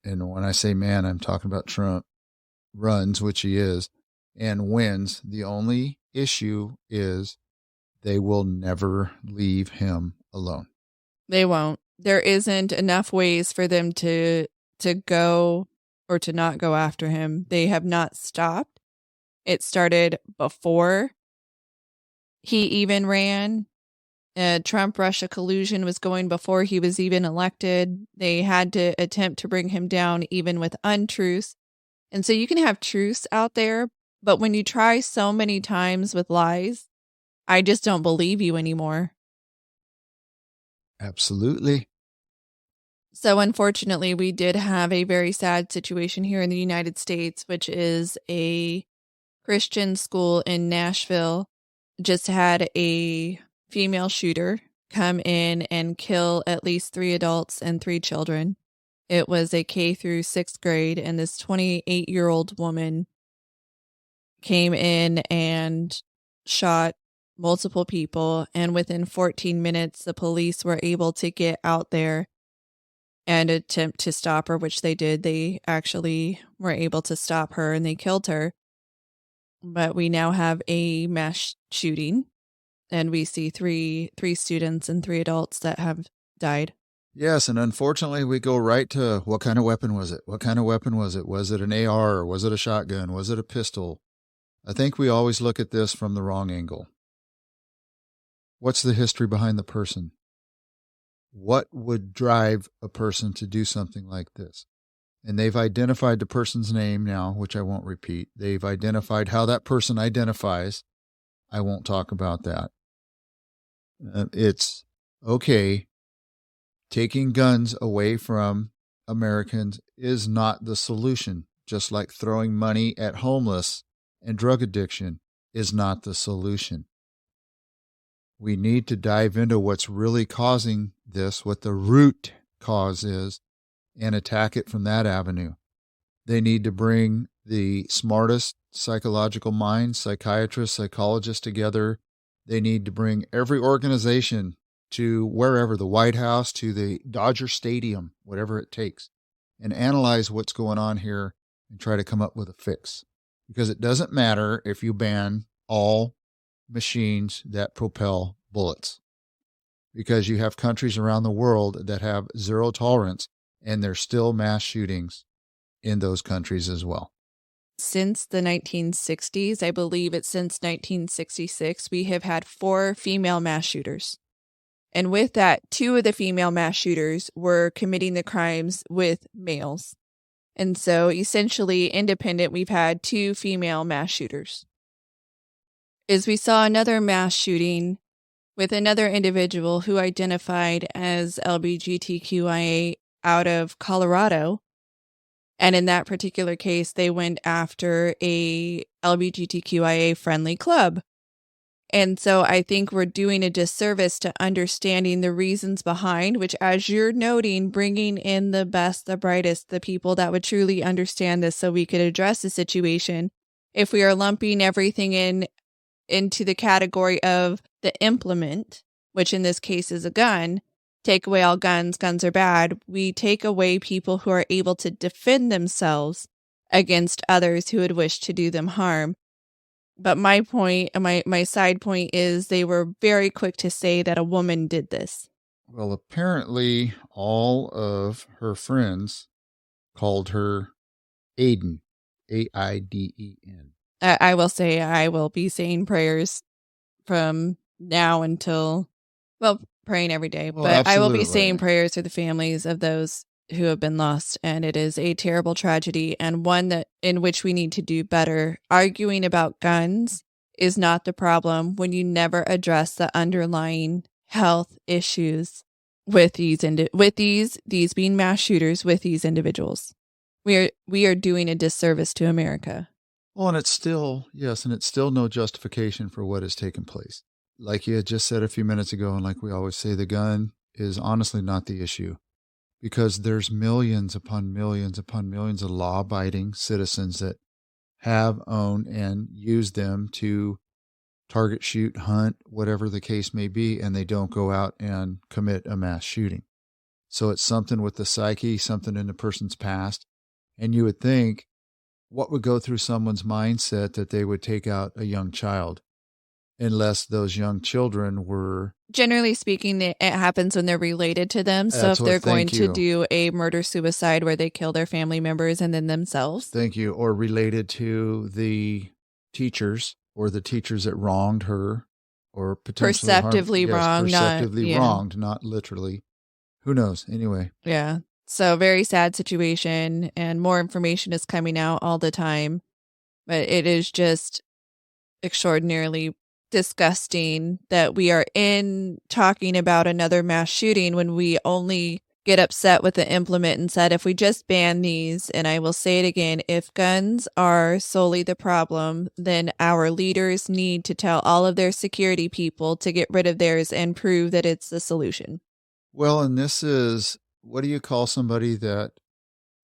and when I say man, I'm talking about Trump, runs, which he is, and wins. The only issue is they will never leave him alone. They won't. There isn't enough ways for them to go or to not go after him. They have not stopped. It started before he even ran. Trump-Russia collusion was going before he was even elected. They had to attempt to bring him down even with untruths. And so you can have truths out there, but when you try so many times with lies, I just don't believe you anymore. Absolutely. So unfortunately, we did have a very sad situation here in the United States, which is a Christian school in Nashville just had a female shooter come in and kill at least 3 adults and 3 children. It was a K through 6th grade, and this 28-year-old woman came in and shot multiple people, and within 14 minutes, the police were able to get out there and attempt to stop her, which they did. They actually were able to stop her, and they killed her. But we now have a mass shooting, and we see three students and 3 adults that have died. Yes, and unfortunately, we go right to what kind of weapon was it? What kind of weapon was it? Was it an AR or was it a shotgun? Was it a pistol? I think we always look at this from the wrong angle. What's the history behind the person? What would drive a person to do something like this? And they've identified the person's name now, which I won't repeat. They've identified how that person identifies. I won't talk about that. It's okay. Taking guns away from Americans is not the solution, just like throwing money at homeless and drug addiction is not the solution. We need to dive into what's really causing this, what the root cause is, and attack it from that avenue. They need to bring the smartest psychological minds, psychiatrists, psychologists together. They need to bring every organization to wherever, the White House, to the Dodger Stadium, whatever it takes, and analyze what's going on here and try to come up with a fix. Because it doesn't matter if you ban all machines that propel bullets, because you have countries around the world that have zero tolerance, and there's still mass shootings in those countries as well. Since the 1960s, I believe it's since 1966, we have had 4 female mass shooters. And with that, 2 of the female mass shooters were committing the crimes with males. And so essentially independent, we've had 2 female mass shooters. Is we saw another mass shooting with another individual who identified as LGBTQIA out of Colorado. And in that particular case, they went after a LGBTQIA friendly club. And so I think we're doing a disservice to understanding the reasons behind, which, as you're noting, bringing in the best, the brightest, the people that would truly understand this so we could address the situation. If we are lumping everything into the category of the implement, which in this case is a gun, take away all guns, guns are bad, we take away people who are able to defend themselves against others who would wish to do them harm. But my point, my side point is they were very quick to say that a woman did this. Well, apparently, all of her friends called her Aiden, Aiden. I will say I will be saying prayers from now until, well, praying every day, Well, but I will be saying absolutely. prayers for the families of those who have been lost. And it is a terrible tragedy and one that in which we need to do better. Arguing about guns is not the problem when you never address the underlying health issues with these being mass shooters with these individuals. We are doing a disservice to America. Well, and it's still, yes, and it's still no justification for what has taken place. Like you had just said a few minutes ago, and like we always say, the gun is honestly not the issue because there's millions upon millions upon millions of law abiding citizens that have, own, and use them to target, shoot, hunt, whatever the case may be, and they don't go out and commit a mass shooting. So it's something with the psyche, something in the person's past. And you would think, what would go through someone's mindset that they would take out a young child unless those young children were. Generally speaking, it happens when they're related to them. So That's if they're what, going thank to you. do a murder-suicide where they kill their family members and then themselves. Thank you. Or related to the teachers or the teachers that wronged her or potentially Perceptively wrong, perceptively wronged, not literally. Who knows? Anyway. Yeah. So very sad situation and more information is coming out all the time. But it is just extraordinarily disgusting that we are talking about another mass shooting when we only get upset with the implement and said if we just ban these, and I will say it again, if guns are solely the problem, then our leaders need to tell all of their security people to get rid of theirs and prove that it's the solution. Well, and this is, what do you call somebody that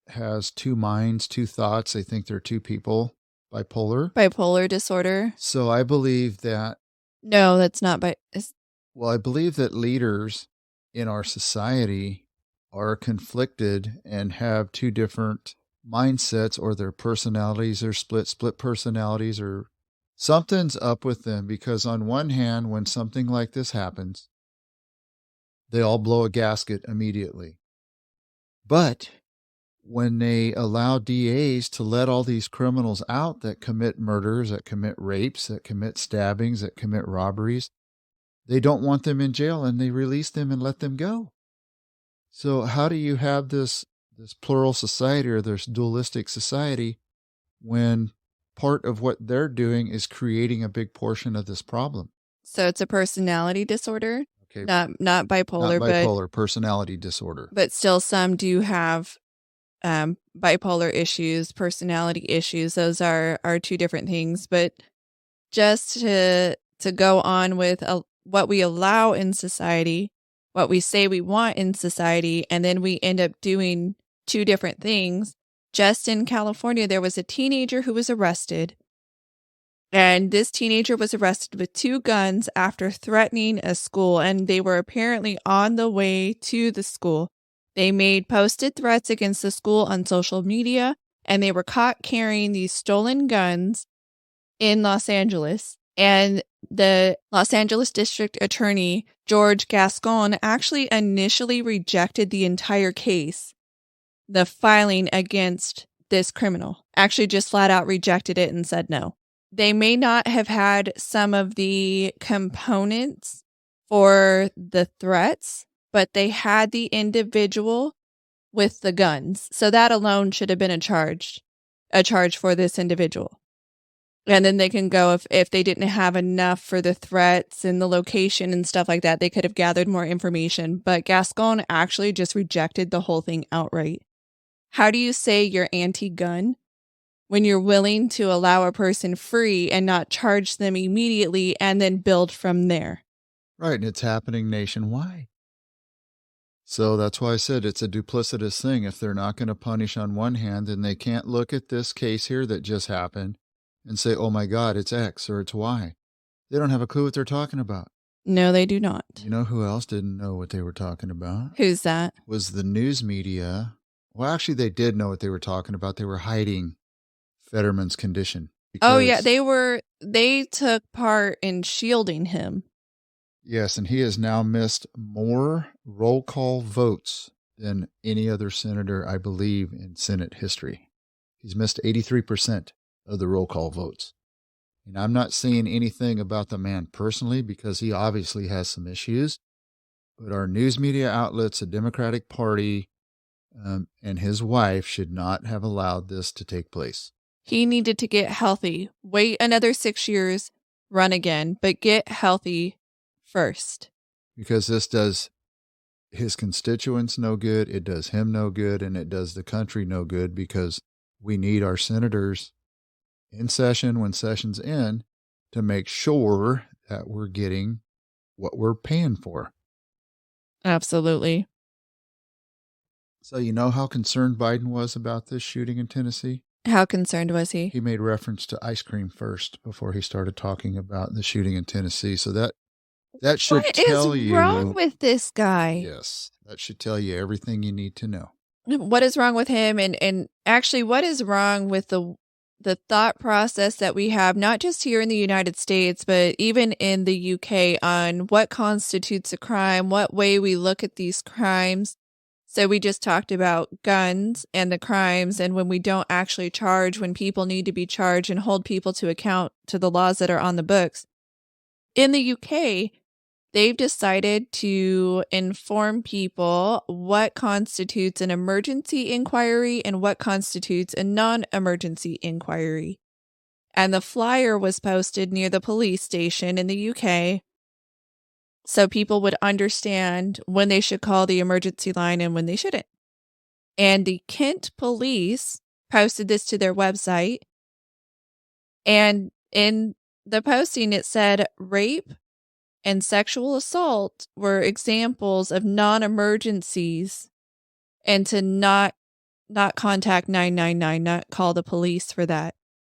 has two minds, two thoughts? They think they're two people. Bipolar disorder. So I believe that. No, that's not Well, I believe that leaders in our society are conflicted and have two different mindsets, or their personalities are split personalities, or something's up with them. Because on one hand, when something like this happens, they all blow a gasket immediately. But when they allow DAs to let all these criminals out that commit murders, that commit rapes, that commit stabbings, that commit robberies, they don't want them in jail and they release them and let them go. So how do you have this plural society or this dualistic society when part of what they're doing is creating a big portion of this problem? So it's a personality disorder? Okay. Not bipolar, Not bipolar, personality disorder. But still some do have bipolar issues, personality issues. Those are two different things. But just to go on with what we allow in society, what we say we want in society, and then we end up doing two different things. Just in California, there was a teenager who was arrested. And this teenager was arrested with 2 guns after threatening a school, and they were apparently on the way to the school. They made posted threats against the school on social media, and they were caught carrying these stolen guns in Los Angeles. And the Los Angeles District Attorney, George Gascon, actually initially rejected the entire case, the filing against this criminal. Actually just flat out rejected it and said no. They may not have had some of the components for the threats, but they had the individual with the guns. So that alone should have been a charge for this individual. And then they can go if they didn't have enough for the threats and the location and stuff like that, they could have gathered more information. But Gascon actually just rejected the whole thing outright. How do you say you're anti-gun when you're willing to allow a person free and not charge them immediately and then build from there? Right, and it's happening nationwide. So that's why I said it's a duplicitous thing. If they're not going to punish on one hand, then they can't look at this case here that just happened and say, oh my God, it's X or it's Y. They don't have a clue what they're talking about. No, they do not. You know who else didn't know what they were talking about? Who's that? Was the news media. Well, actually, they did know what they were talking about. They were hiding Fetterman's condition. Oh, yeah. They took part in shielding him. Yes, and he has now missed more roll call votes than any other senator, I believe, in Senate history. He's missed 83% of the roll call votes. And I'm not saying anything about the man personally because he obviously has some issues, but our news media outlets, the Democratic Party, and his wife should not have allowed this to take place. He needed to get healthy. Wait another 6 years, run again, but get healthy first. Because this does his constituents no good, it does him no good, and it does the country no good because we need our senators in session when session's in to make sure that we're getting what we're paying for. Absolutely. So you know how concerned Biden was about this shooting in Tennessee? How concerned was he? He made reference to ice cream first before he started talking about the shooting in Tennessee. So that should tell you. What is wrong with this guy? Yes, that should tell you everything you need to know. What is wrong with him? And actually, what is wrong with the thought process that we have, not just here in the United States, but even in the UK, on what constitutes a crime, what way we look at these crimes. So we just talked about guns and the crimes, and when we don't actually charge, when people need to be charged and hold people to account to the laws that are on the books. In the UK, they've decided to inform people what constitutes an emergency inquiry and what constitutes a non-emergency inquiry. And the flyer was posted near the police station in the UK so people would understand when they should call the emergency line and when they shouldn't. And the Kent police posted this to their website. And in the posting, it said rape and sexual assault were examples of non-emergencies, and to not contact 999, not call the police for that,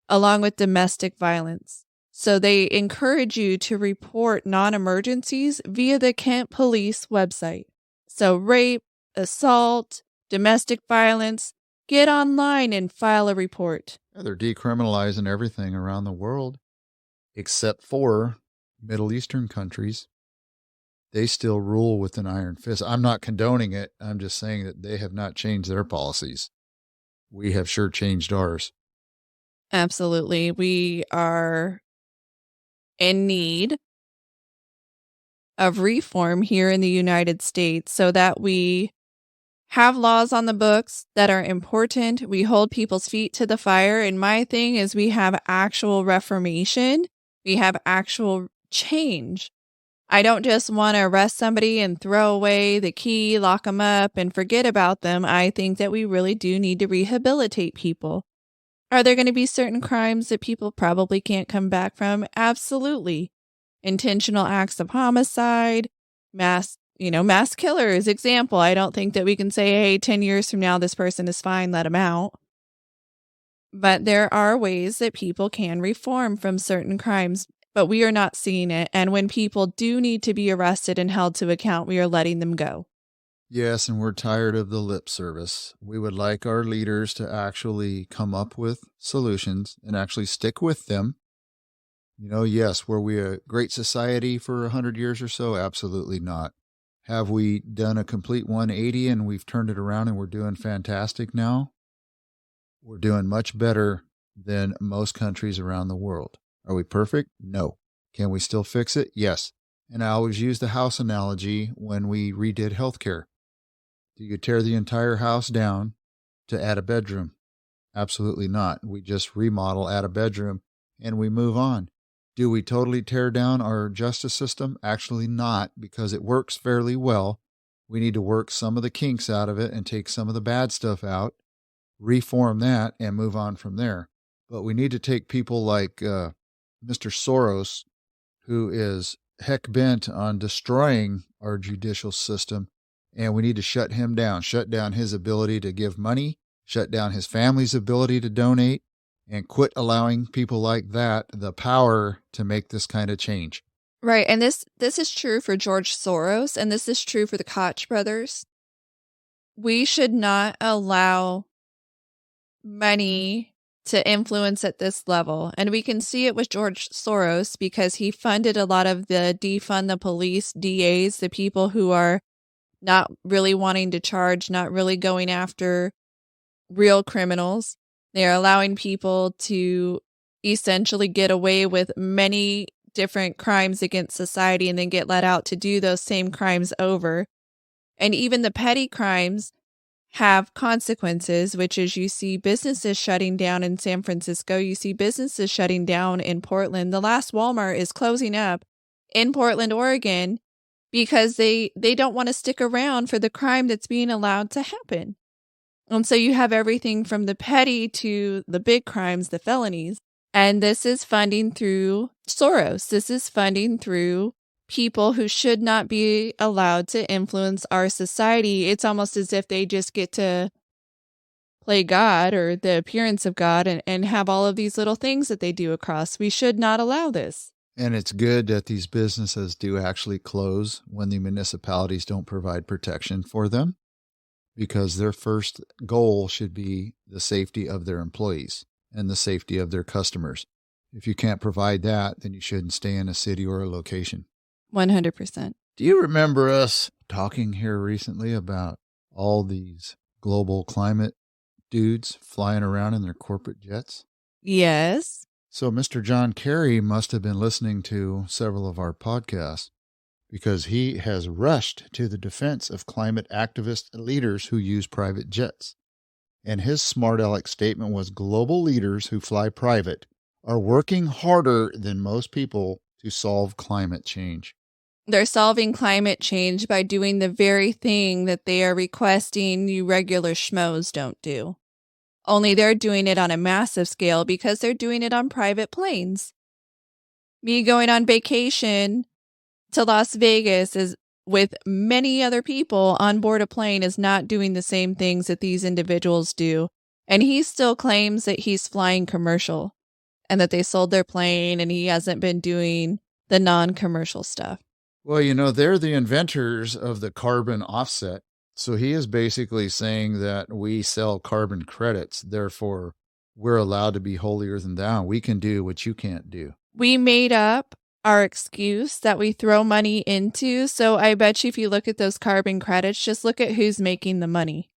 along with domestic violence. So they encourage you to report non-emergencies via the Kent Police website. So rape, assault, domestic violence, get online and file a report. They're decriminalizing everything around the world except for Middle Eastern countries. They still rule with an iron fist. I'm not condoning it. I'm just saying that they have not changed their policies. We have sure changed ours. Absolutely. We are in need of reform here in the United States so that we have laws on the books that are important. We hold people's feet to the fire. And my thing is we have actual reformation. We have actual change. I don't just want to arrest somebody and throw away the key, lock them up, and forget about them. I think that we really do need to rehabilitate people. Are there going to be certain crimes that people probably can't come back from? Absolutely. Intentional acts of homicide, mass killers, example. I don't think that we can say, hey, 10 years from now, this person is fine, let them out. But there are ways that people can reform from certain crimes, but we are not seeing it. And when people do need to be arrested and held to account, we are letting them go. Yes, and we're tired of the lip service. We would like our leaders to actually come up with solutions and actually stick with them. Yes, were we a great society for 100 years or so? Absolutely not. Have we done a complete 180 and we've turned it around and we're doing fantastic now? We're doing much better than most countries around the world. Are we perfect? No. Can we still fix it? Yes. And I always use the house analogy when we redid healthcare. Do you tear the entire house down to add a bedroom? Absolutely not. We just remodel, add a bedroom, and we move on. Do we totally tear down our justice system? Actually not, because it works fairly well. We need to work some of the kinks out of it and take some of the bad stuff out, reform that, and move on from there. But we need to take people like Mr. Soros, who is heck bent on destroying our judicial system, and we need to shut him down, shut down his ability to give money, shut down his family's ability to donate, and quit allowing people like that the power to make this kind of change. Right. And this is true for George Soros, and this is true for the Koch brothers. We should not allow money to influence at this level. And we can see it with George Soros because he funded a lot of the defund the police DAs, the people who are not really wanting to charge, not really going after real criminals. They're allowing people to essentially get away with many different crimes against society and then get let out to do those same crimes over. And even the petty crimes have consequences, which is you see businesses shutting down in San Francisco. You see businesses shutting down in Portland. The last Walmart is closing up in Portland, Oregon, because they don't want to stick around for the crime that's being allowed to happen. And so you have everything from the petty to the big crimes, the felonies. And this is funding through Soros. This is funding through people who should not be allowed to influence our society. It's almost as if they just get to play God or the appearance of God and have all of these little things that they do across. We should not allow this. And it's good that these businesses do actually close when the municipalities don't provide protection for them, because their first goal should be the safety of their employees and the safety of their customers. If you can't provide that, then you shouldn't stay in a city or a location. 100%. Do you remember us talking here recently about all these global climate dudes flying around in their corporate jets? Yes. So Mr. John Kerry must have been listening to several of our podcasts, because he has rushed to the defense of climate activist leaders who use private jets. And his smart aleck statement was, global leaders who fly private are working harder than most people to solve climate change. They're solving climate change by doing the very thing that they are requesting you regular schmoes don't do. Only they're doing it on a massive scale because they're doing it on private planes. Me going on vacation to Las Vegas is with many other people on board a plane is not doing the same things that these individuals do. And he still claims that he's flying commercial and that they sold their plane and he hasn't been doing the non-commercial stuff. Well, you know, they're the inventors of the carbon offset. So he is basically saying that we sell carbon credits. Therefore, we're allowed to be holier than thou. We can do what you can't do. We made up our excuse that we throw money into. So I bet you if you look at those carbon credits, just look at who's making the money.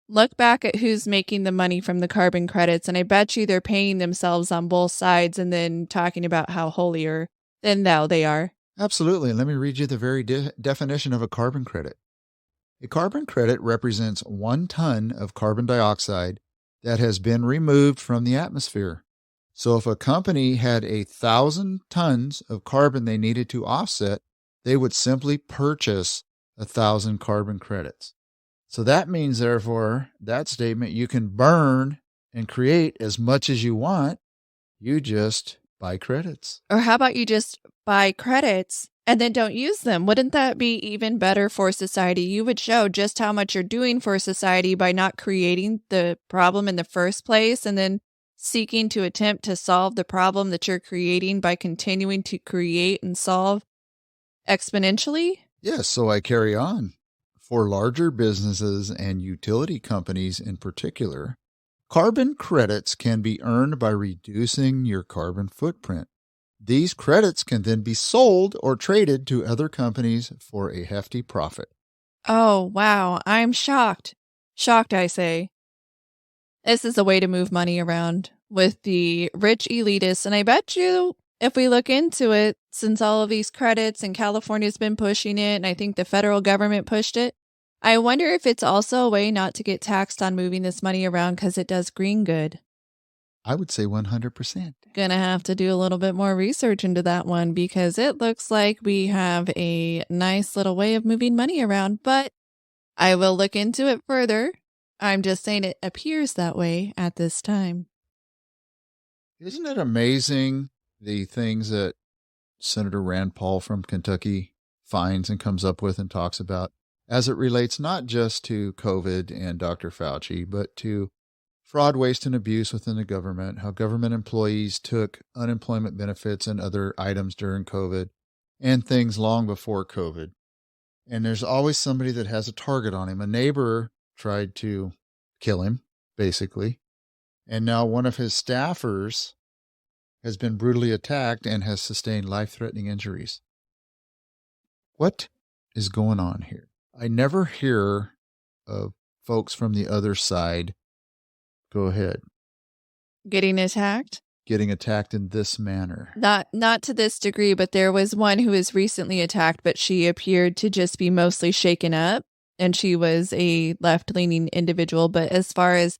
Look back at who's making the money from the carbon credits, and I bet you they're paying themselves on both sides and then talking about how holier than thou they are. Absolutely. And let me read you the very definition of a carbon credit. A carbon credit represents 1 ton of carbon dioxide that has been removed from the atmosphere. So if a company had 1,000 tons of carbon they needed to offset, they would simply purchase 1,000 carbon credits. So that means, therefore, that statement, you can burn and create as much as you want. You just buy credits. Or how about you just buy credits and then don't use them? Wouldn't that be even better for society? You would show just how much you're doing for society by not creating the problem in the first place and then seeking to attempt to solve the problem that you're creating by continuing to create and solve exponentially? Yes, so I carry on. For larger businesses and utility companies in particular, carbon credits can be earned by reducing your carbon footprint. These credits can then be sold or traded to other companies for a hefty profit. Oh, wow. I'm shocked. Shocked, I say. This is a way to move money around with the rich elitists. And I bet you, if we look into it, since all of these credits and California's been pushing it, and I think the federal government pushed it, I wonder if it's also a way not to get taxed on moving this money around because it does green good. I would say 100%. Gonna have to do a little bit more research into that one because it looks like we have a nice little way of moving money around, but I will look into it further. I'm just saying it appears that way at this time. Isn't it amazing the things that Senator Rand Paul from Kentucky finds and comes up with and talks about as it relates not just to COVID and Dr. Fauci, but to fraud, waste, and abuse within the government, how government employees took unemployment benefits and other items during COVID and things long before COVID. And there's always somebody that has a target on him. A neighbor tried to kill him, basically. And now one of his staffers has been brutally attacked and has sustained life-threatening injuries. What is going on here? I never hear of folks from the other side. Go ahead. Getting attacked? Getting attacked in this manner. Not to this degree, but there was one who was recently attacked, but she appeared to just be mostly shaken up, and she was a left-leaning individual. But as far as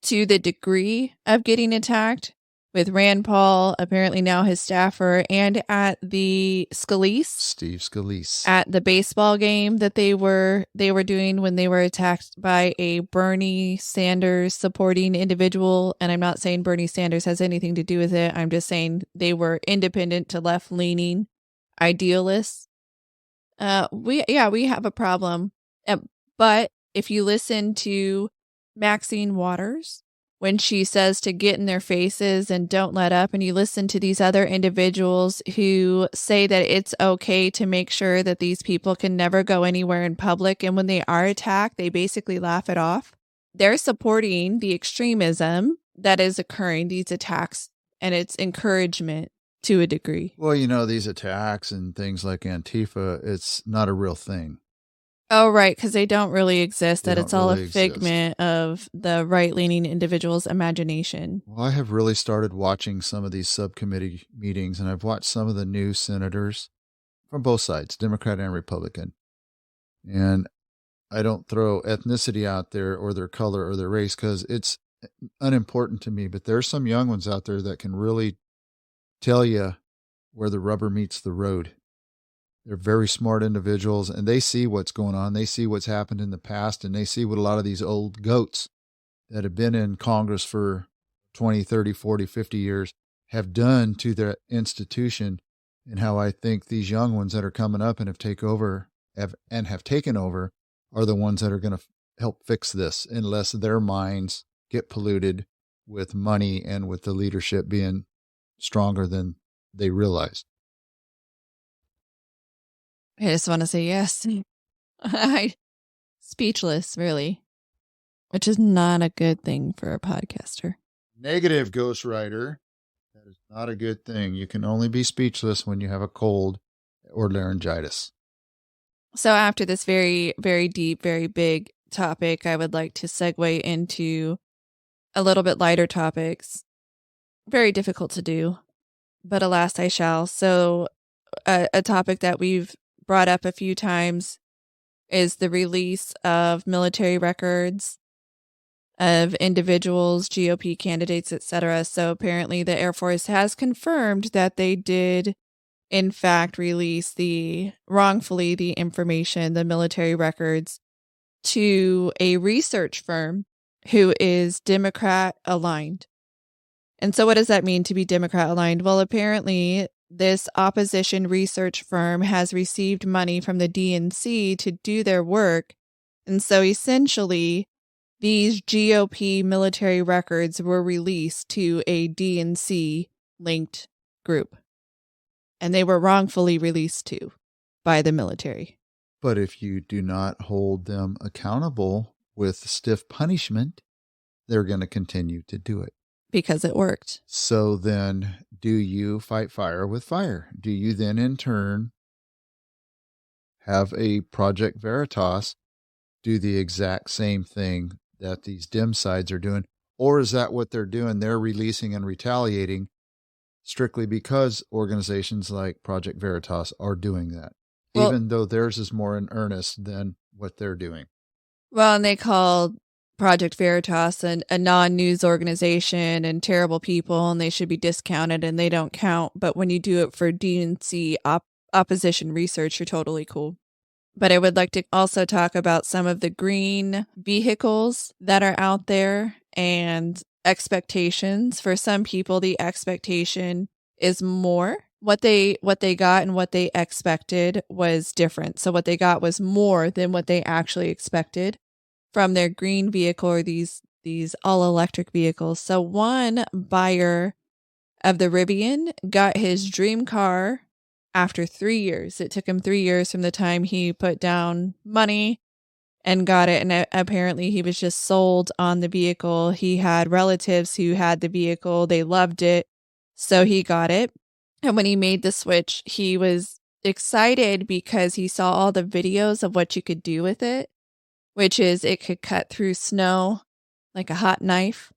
to the degree of getting attacked, with Rand Paul, apparently now his staffer, and at the Steve Scalise, at the baseball game that they were doing when they were attacked by a Bernie Sanders supporting individual. And I'm not saying Bernie Sanders has anything to do with it. I'm just saying they were independent to left leaning idealists. We have a problem. But if you listen to Maxine Waters, when she says to get in their faces and don't let up, and you listen to these other individuals who say that it's okay to make sure that these people can never go anywhere in public, and when they are attacked, they basically laugh it off. They're supporting the extremism that is occurring, these attacks, and it's encouragement to a degree. Well, these attacks and things like Antifa, it's not a real thing. Oh, right, because they don't really exist, that it's all a figment of the right-leaning individual's imagination. Well, I have really started watching some of these subcommittee meetings, and I've watched some of the new senators from both sides, Democrat and Republican. And I don't throw ethnicity out there or their color or their race because it's unimportant to me, but there's some young ones out there that can really tell you where the rubber meets the road. They're very smart individuals, and they see what's going on. They see what's happened in the past, and they see what a lot of these old goats that have been in Congress for 20, 30, 40, 50 years have done to their institution, and how I think these young ones that are coming up and have taken over are the ones that are going to help fix this, unless their minds get polluted with money and with the leadership being stronger than they realize. I just want to say yes. I speechless, really, which is not a good thing for a podcaster. Negative, ghostwriter. That is not a good thing. You can only be speechless when you have a cold or laryngitis. So after this very, very deep, very big topic, I would like to segue into a little bit lighter topics. Very difficult to do, but alas, I shall. So a topic that we've brought up a few times is the release of military records of individuals, GOP candidates, etc. So apparently the Air Force has confirmed that they did in fact release wrongfully the information, the military records, to a research firm who is Democrat aligned. And so what does that mean to be Democrat aligned? Well, apparently this opposition research firm has received money from the DNC to do their work. And so essentially, these GOP military records were released to a DNC-linked group. And they were wrongfully released to by the military. But if you do not hold them accountable with stiff punishment, they're going to continue to do it. Because it worked. So then, do you fight fire with fire? Do you then, in turn, have a Project Veritas do the exact same thing that these dim sides are doing? Or is that what they're doing? They're releasing and retaliating strictly because organizations like Project Veritas are doing that, even though theirs is more in earnest than what they're doing. Well, and they called Project Veritas a non-news organization and terrible people, and they should be discounted, and they don't count. But when you do it for DNC opposition research, you're totally cool. But I would like to also talk about some of the green vehicles that are out there and expectations. For some people, the expectation is more. What they got and what they expected was different. So what they got was more than what they actually expected from their green vehicle or these all-electric vehicles. So one buyer of the Rivian got his dream car after 3 years. It took him 3 years from the time he put down money and got it. And apparently he was just sold on the vehicle. He had relatives who had the vehicle. They loved it. So he got it. And when he made the switch, he was excited because he saw all the videos of what you could do with it, which is it could cut through snow like a hot knife.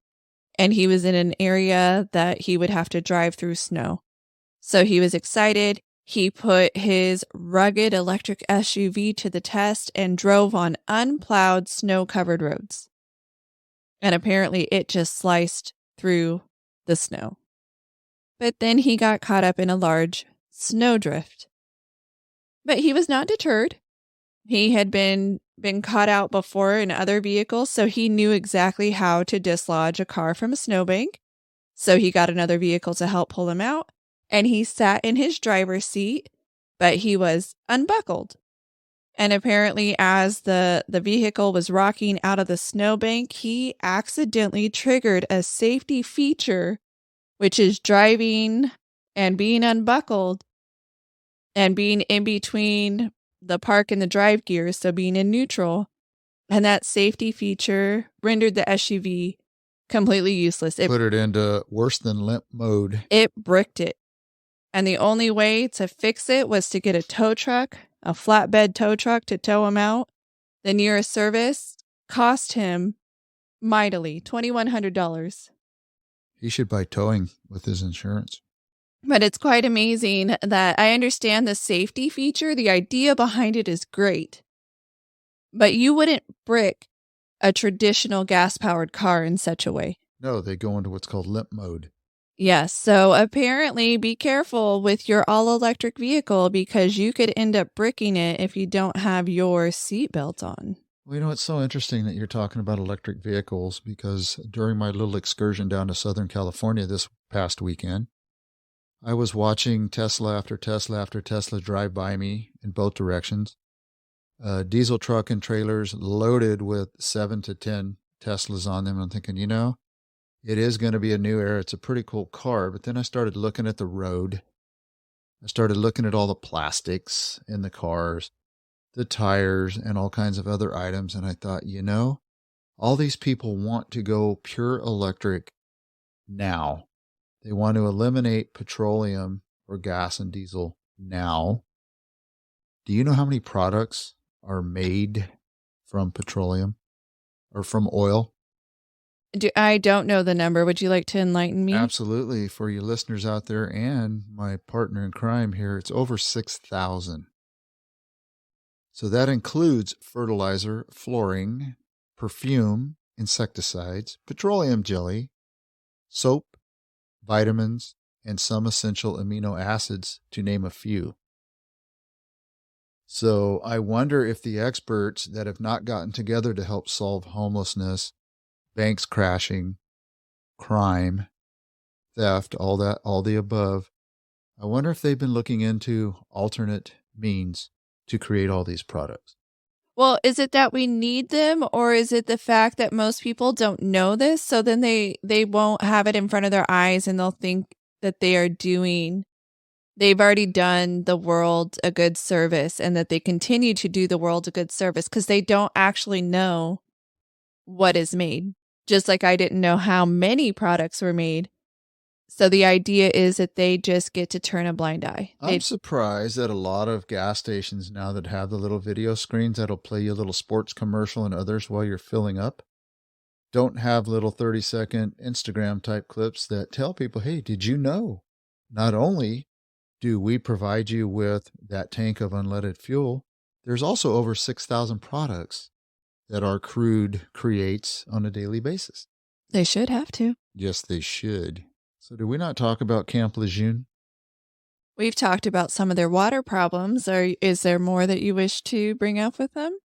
And he was in an area that he would have to drive through snow. So he was excited. He put his rugged electric SUV to the test and drove on unplowed, snow-covered roads. And apparently it just sliced through the snow. But then he got caught up in a large snowdrift. But he was not deterred. He had been caught out before in other vehicles, so he knew exactly how to dislodge a car from a snowbank. So he got another vehicle to help pull him out. And he sat in his driver's seat, but he was unbuckled. And apparently, as the vehicle was rocking out of the snowbank, he accidentally triggered a safety feature, which is driving and being unbuckled and being in between the park and the drive gears, so being in neutral. And that safety feature rendered the SUV completely useless. Put it into worse than limp mode. It bricked it. And the only way to fix it was to get a tow truck, a flatbed tow truck to tow him out. The nearest service cost him mightily, $2,100. He should buy towing with his insurance. But it's quite amazing that I understand the safety feature. The idea behind it is great. But you wouldn't brick a traditional gas-powered car in such a way. No, they go into what's called limp mode. Yes, so apparently be careful with your all-electric vehicle because you could end up bricking it if you don't have your seatbelt on. Well, you know, it's so interesting that you're talking about electric vehicles because during my little excursion down to Southern California this past weekend, I was watching Tesla after Tesla after Tesla drive by me in both directions. Diesel truck and trailers loaded with 7 to 10 Teslas on them. I'm thinking, you know, it is going to be a new era. It's a pretty cool car. But then I started looking at the road. I started looking at all the plastics in the cars, the tires, and all kinds of other items. And I thought, you know, all these people want to go pure electric now. They want to eliminate petroleum or gas and diesel now. Do you know how many products are made from petroleum or from oil? I don't know the number. Would you like to enlighten me? Absolutely. For you listeners out there and my partner in crime here, it's over 6,000. So that includes fertilizer, flooring, perfume, insecticides, petroleum jelly, soap, vitamins, and some essential amino acids, to name a few. So I wonder if the experts that have not gotten together to help solve homelessness, banks crashing, crime, theft, all the above, I wonder if they've been looking into alternate means to create all these products. Well, is it that we need them, or is it the fact that most people don't know this, so then they won't have it in front of their eyes and they'll think that they've already done the world a good service and that they continue to do the world a good service because they don't actually know what is made. Just like I didn't know how many products were made. So the idea is that they just get to turn a blind eye. I'm surprised that a lot of gas stations now that have the little video screens that'll play you a little sports commercial and others while you're filling up don't have little 30-second Instagram type clips that tell people, hey, did you know? Not only do we provide you with that tank of unleaded fuel, there's also over 6,000 products that our crude creates on a daily basis. They should have to. Yes, they should. So did we not talk about Camp Lejeune? We've talked about some of their water problems. Is there more that you wish to bring up with them?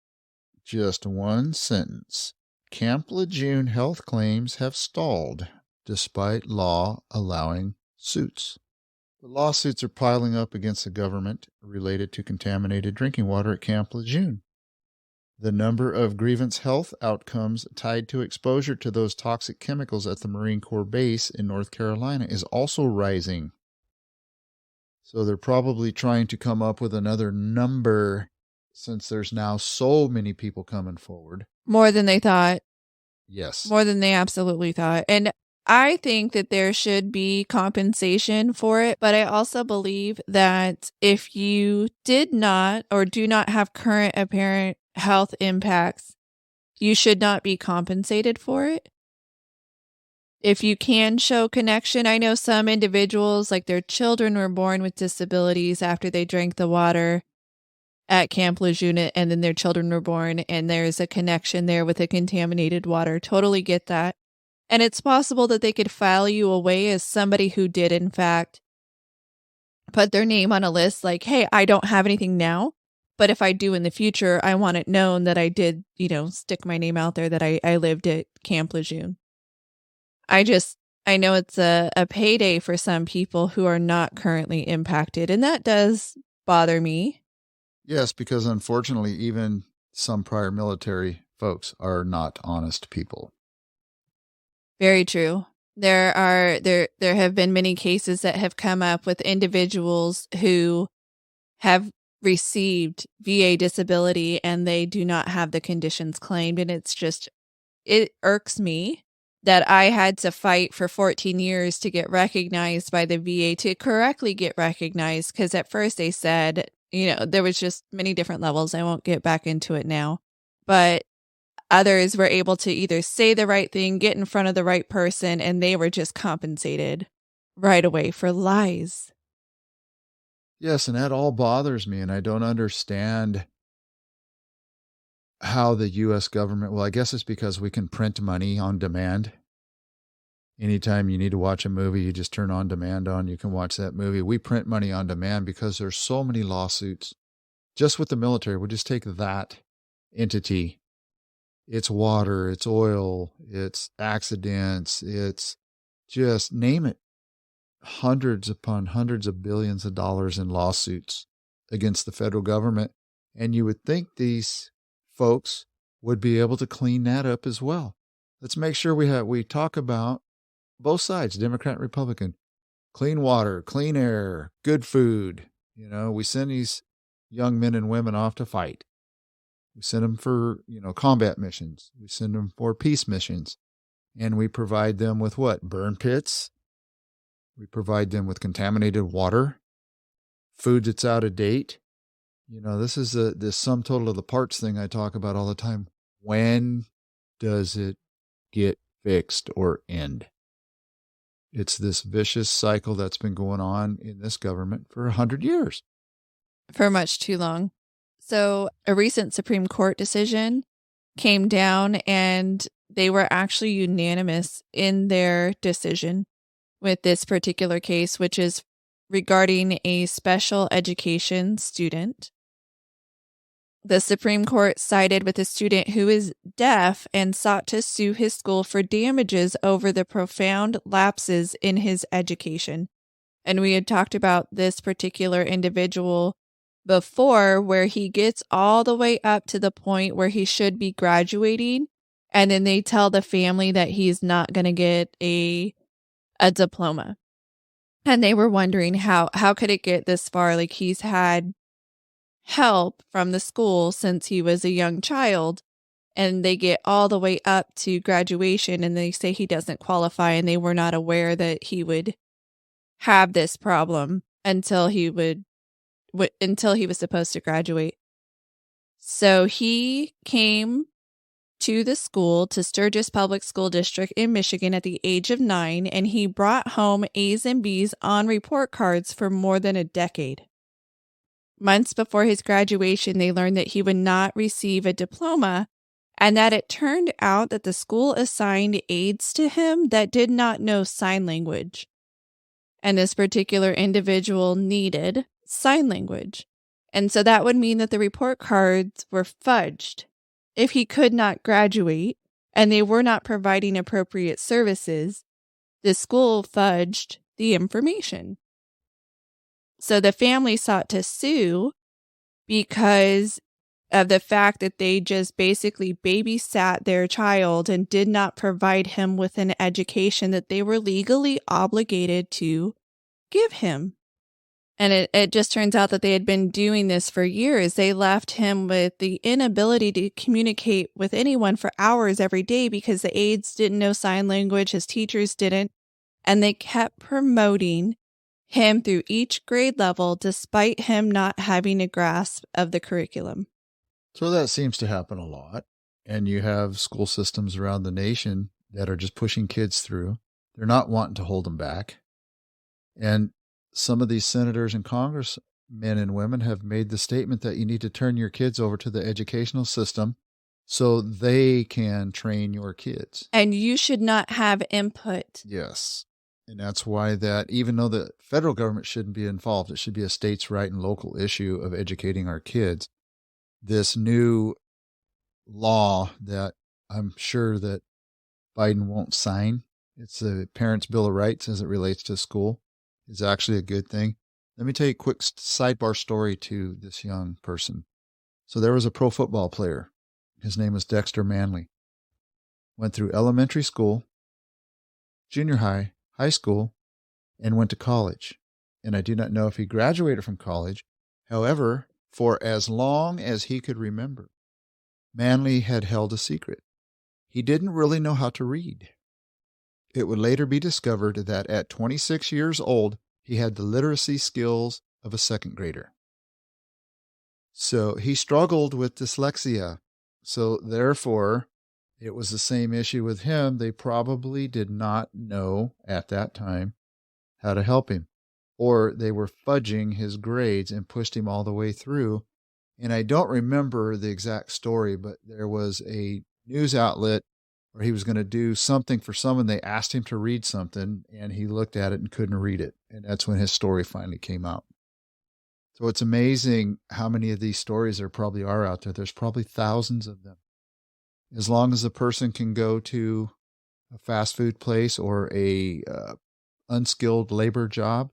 Just one sentence. Camp Lejeune health claims have stalled despite law allowing suits. The lawsuits are piling up against the government related to contaminated drinking water at Camp Lejeune. The number of grievance health outcomes tied to exposure to those toxic chemicals at the Marine Corps base in North Carolina is also rising. So they're probably trying to come up with another number since there's now so many people coming forward. More than they thought. Yes. More than they absolutely thought. And I think that there should be compensation for it, but I also believe that if you did not or do not have current apparent health impacts, you should not be compensated for it. If you can show connection, I know some individuals, like their children were born with disabilities after they drank the water at Camp Lejeune, and then their children were born, and there's a connection there with the contaminated water. Totally get that. And it's possible that they could file you away as somebody who did, in fact, put their name on a list like, hey, I don't have anything now, but if I do in the future, I want it known that I did, stick my name out there that I lived at Camp Lejeune. I know it's a payday for some people who are not currently impacted, and that does bother me. Yes, because unfortunately, even some prior military folks are not honest people. Very true. There have been many cases that have come up with individuals who have received VA disability and they do not have the conditions claimed, and it irks me that I had to fight for 14 years to get recognized by the VA, to correctly get recognized, because at first they said, there was just many different levels. I won't get back into it now. But others were able to either say the right thing, get in front of the right person, and they were just compensated right away for lies. Yes, and that all bothers me, and I don't understand how the U.S. government, well, I guess it's because we can print money on demand. Anytime you need to watch a movie, you just turn on demand on, you can watch that movie. We print money on demand because there's so many lawsuits. Just with the military, we'll just take that entity. It's water, it's oil, it's accidents, it's just name it. Hundreds upon hundreds of billions of dollars in lawsuits against the federal government. And you would think these folks would be able to clean that up as well. Let's make sure we talk about both sides, Democrat and Republican. Clean water, clean air, good food. We send these young men and women off to fight. We send them for, combat missions. We send them for peace missions. And we provide them with what? Burn pits. We provide them with contaminated water, food that's out of date. This is this sum total of the parts thing I talk about all the time. When does it get fixed or end? It's this vicious cycle that's been going on in this government for 100 years. For much too long. So a recent Supreme Court decision came down, and they were actually unanimous in their decision with this particular case, which is regarding a special education student. The Supreme Court sided with a student who is deaf and sought to sue his school for damages over the profound lapses in his education. And we had talked about this particular individual before, where he gets all the way up to the point where he should be graduating, and then they tell the family that he's not going to get a diploma. And they were wondering how could it get this far? Like, he's had help from the school since he was a young child, and they get all the way up to graduation and they say he doesn't qualify, and they were not aware that he would have this problem until he was supposed to graduate. So he came to the school, to Sturgis Public School District in Michigan, at the age of 9, and he brought home A's and B's on report cards for more than a decade. Months before his graduation, they learned that he would not receive a diploma, and that it turned out that the school assigned aides to him that did not know sign language. And this particular individual needed sign language. And so that would mean that the report cards were fudged. If he could not graduate and they were not providing appropriate services, the school fudged the information. So the family sought to sue because of the fact that they just basically babysat their child and did not provide him with an education that they were legally obligated to give him. And it just turns out that they had been doing this for years. They left him with the inability to communicate with anyone for hours every day because the aides didn't know sign language, his teachers didn't, and they kept promoting him through each grade level despite him not having a grasp of the curriculum. So that seems to happen a lot. And you have school systems around the nation that are just pushing kids through. They're not wanting to hold them back. And some of these senators and congressmen and women have made the statement that you need to turn your kids over to the educational system so they can train your kids. And you should not have input. Yes. And that's why that even though the federal government shouldn't be involved, it should be a states' right and local issue of educating our kids. This new law that I'm sure that Biden won't sign, it's a Parents' Bill of Rights as it relates to school, is actually a good thing. Let me tell you a quick sidebar story to this young person. So there was a pro football player. His name was Dexter Manley. Went through elementary school, junior high, high school, and went to college. And I do not know if he graduated from college. However, for as long as he could remember, Manley had held a secret. He didn't really know how to read. It would later be discovered that at 26 years old, he had the literacy skills of a second grader. So he struggled with dyslexia. So therefore, it was the same issue with him. They probably did not know at that time how to help him, or they were fudging his grades and pushed him all the way through. And I don't remember the exact story, but there was a news outlet where he was going to do something for someone. They asked him to read something, and he looked at it and couldn't read it. And that's when his story finally came out. So it's amazing how many of these stories there probably are out there. There's probably thousands of them. As long as the person can go to a fast food place or a unskilled labor job,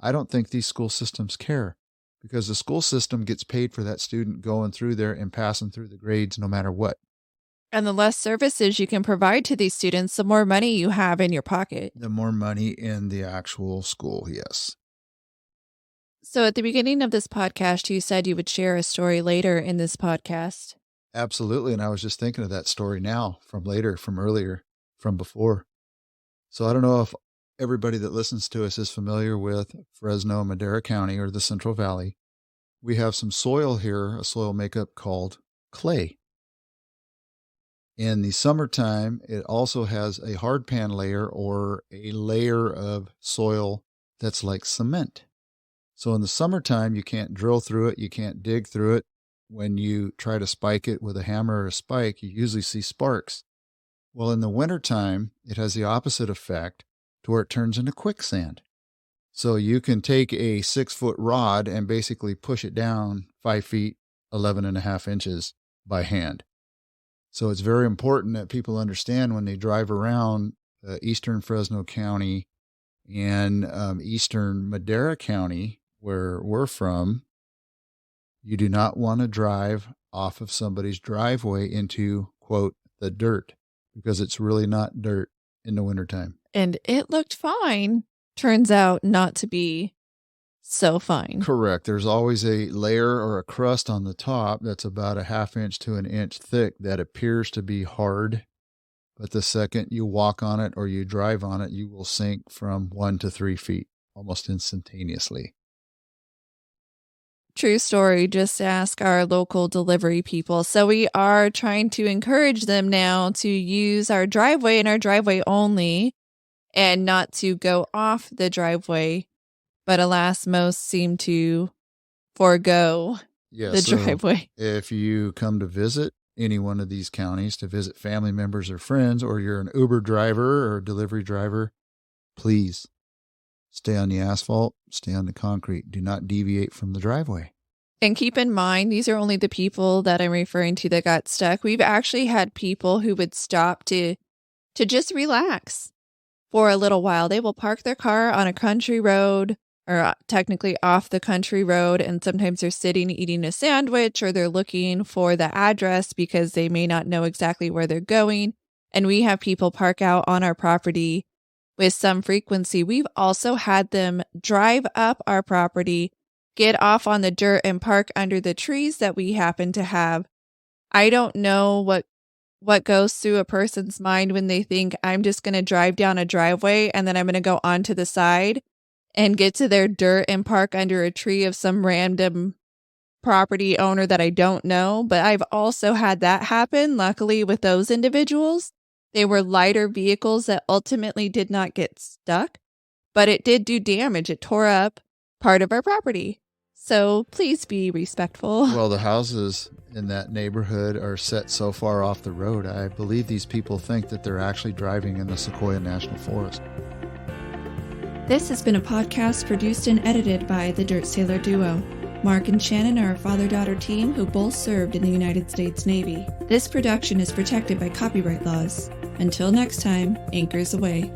I don't think these school systems care, because the school system gets paid for that student going through there and passing through the grades no matter what. And the less services you can provide to these students, the more money you have in your pocket. The more money in the actual school, yes. So at the beginning of this podcast, you said you would share a story later in this podcast. Absolutely. And I was just thinking of that story now from earlier, from before. So I don't know if everybody that listens to us is familiar with Fresno, Madera County, or the Central Valley. We have some soil here, a soil makeup called clay. In the summertime, it also has a hardpan layer or a layer of soil that's like cement. So in the summertime, you can't drill through it. You can't dig through it. When you try to spike it with a hammer or a spike, you usually see sparks. Well, in the wintertime, it has the opposite effect to where it turns into quicksand. So you can take a 6-foot rod and basically push it down 5 feet, 11.5 inches by hand. So it's very important that people understand when they drive around eastern Fresno County and eastern Madera County, where we're from, you do not want to drive off of somebody's driveway into, quote, the dirt, because it's really not dirt in the wintertime. And it looked fine. Turns out not to be so fine. Correct. There's always a layer or a crust on the top that's about a 1/2 inch to 1 inch thick that appears to be hard. But the second you walk on it or you drive on it, you will sink from 1 to 3 feet almost instantaneously. True story. Just ask our local delivery people. So we are trying to encourage them now to use our driveway and our driveway only, and not to go off the driveway. But alas, most seem to forego the driveway. If you come to visit any one of these counties to visit family members or friends, or you're an Uber driver or a delivery driver, please stay on the asphalt, stay on the concrete. Do not deviate from the driveway. And keep in mind, these are only the people that I'm referring to that got stuck. We've actually had people who would stop to just relax for a little while. They will park their car on a country road, or technically off the country road, and sometimes they're sitting eating a sandwich, or they're looking for the address because they may not know exactly where they're going. And we have people park out on our property with some frequency. We've also had them drive up our property, get off on the dirt, and park under the trees that we happen to have. I don't know what goes through a person's mind when they think I'm just going to drive down a driveway and then I'm going to go onto the side and get to their dirt and park under a tree of some random property owner that I don't know. But I've also had that happen. Luckily, with those individuals, they were lighter vehicles that ultimately did not get stuck, but it did do damage. It tore up part of our property. So please be respectful. Well, the houses in that neighborhood are set so far off the road. I believe these people think that they're actually driving in the Sequoia National Forest. This has been a podcast produced and edited by the Dirt Sailor Duo. Mark and Shannon are a father-daughter team who both served in the United States Navy. This production is protected by copyright laws. Until next time, anchors away.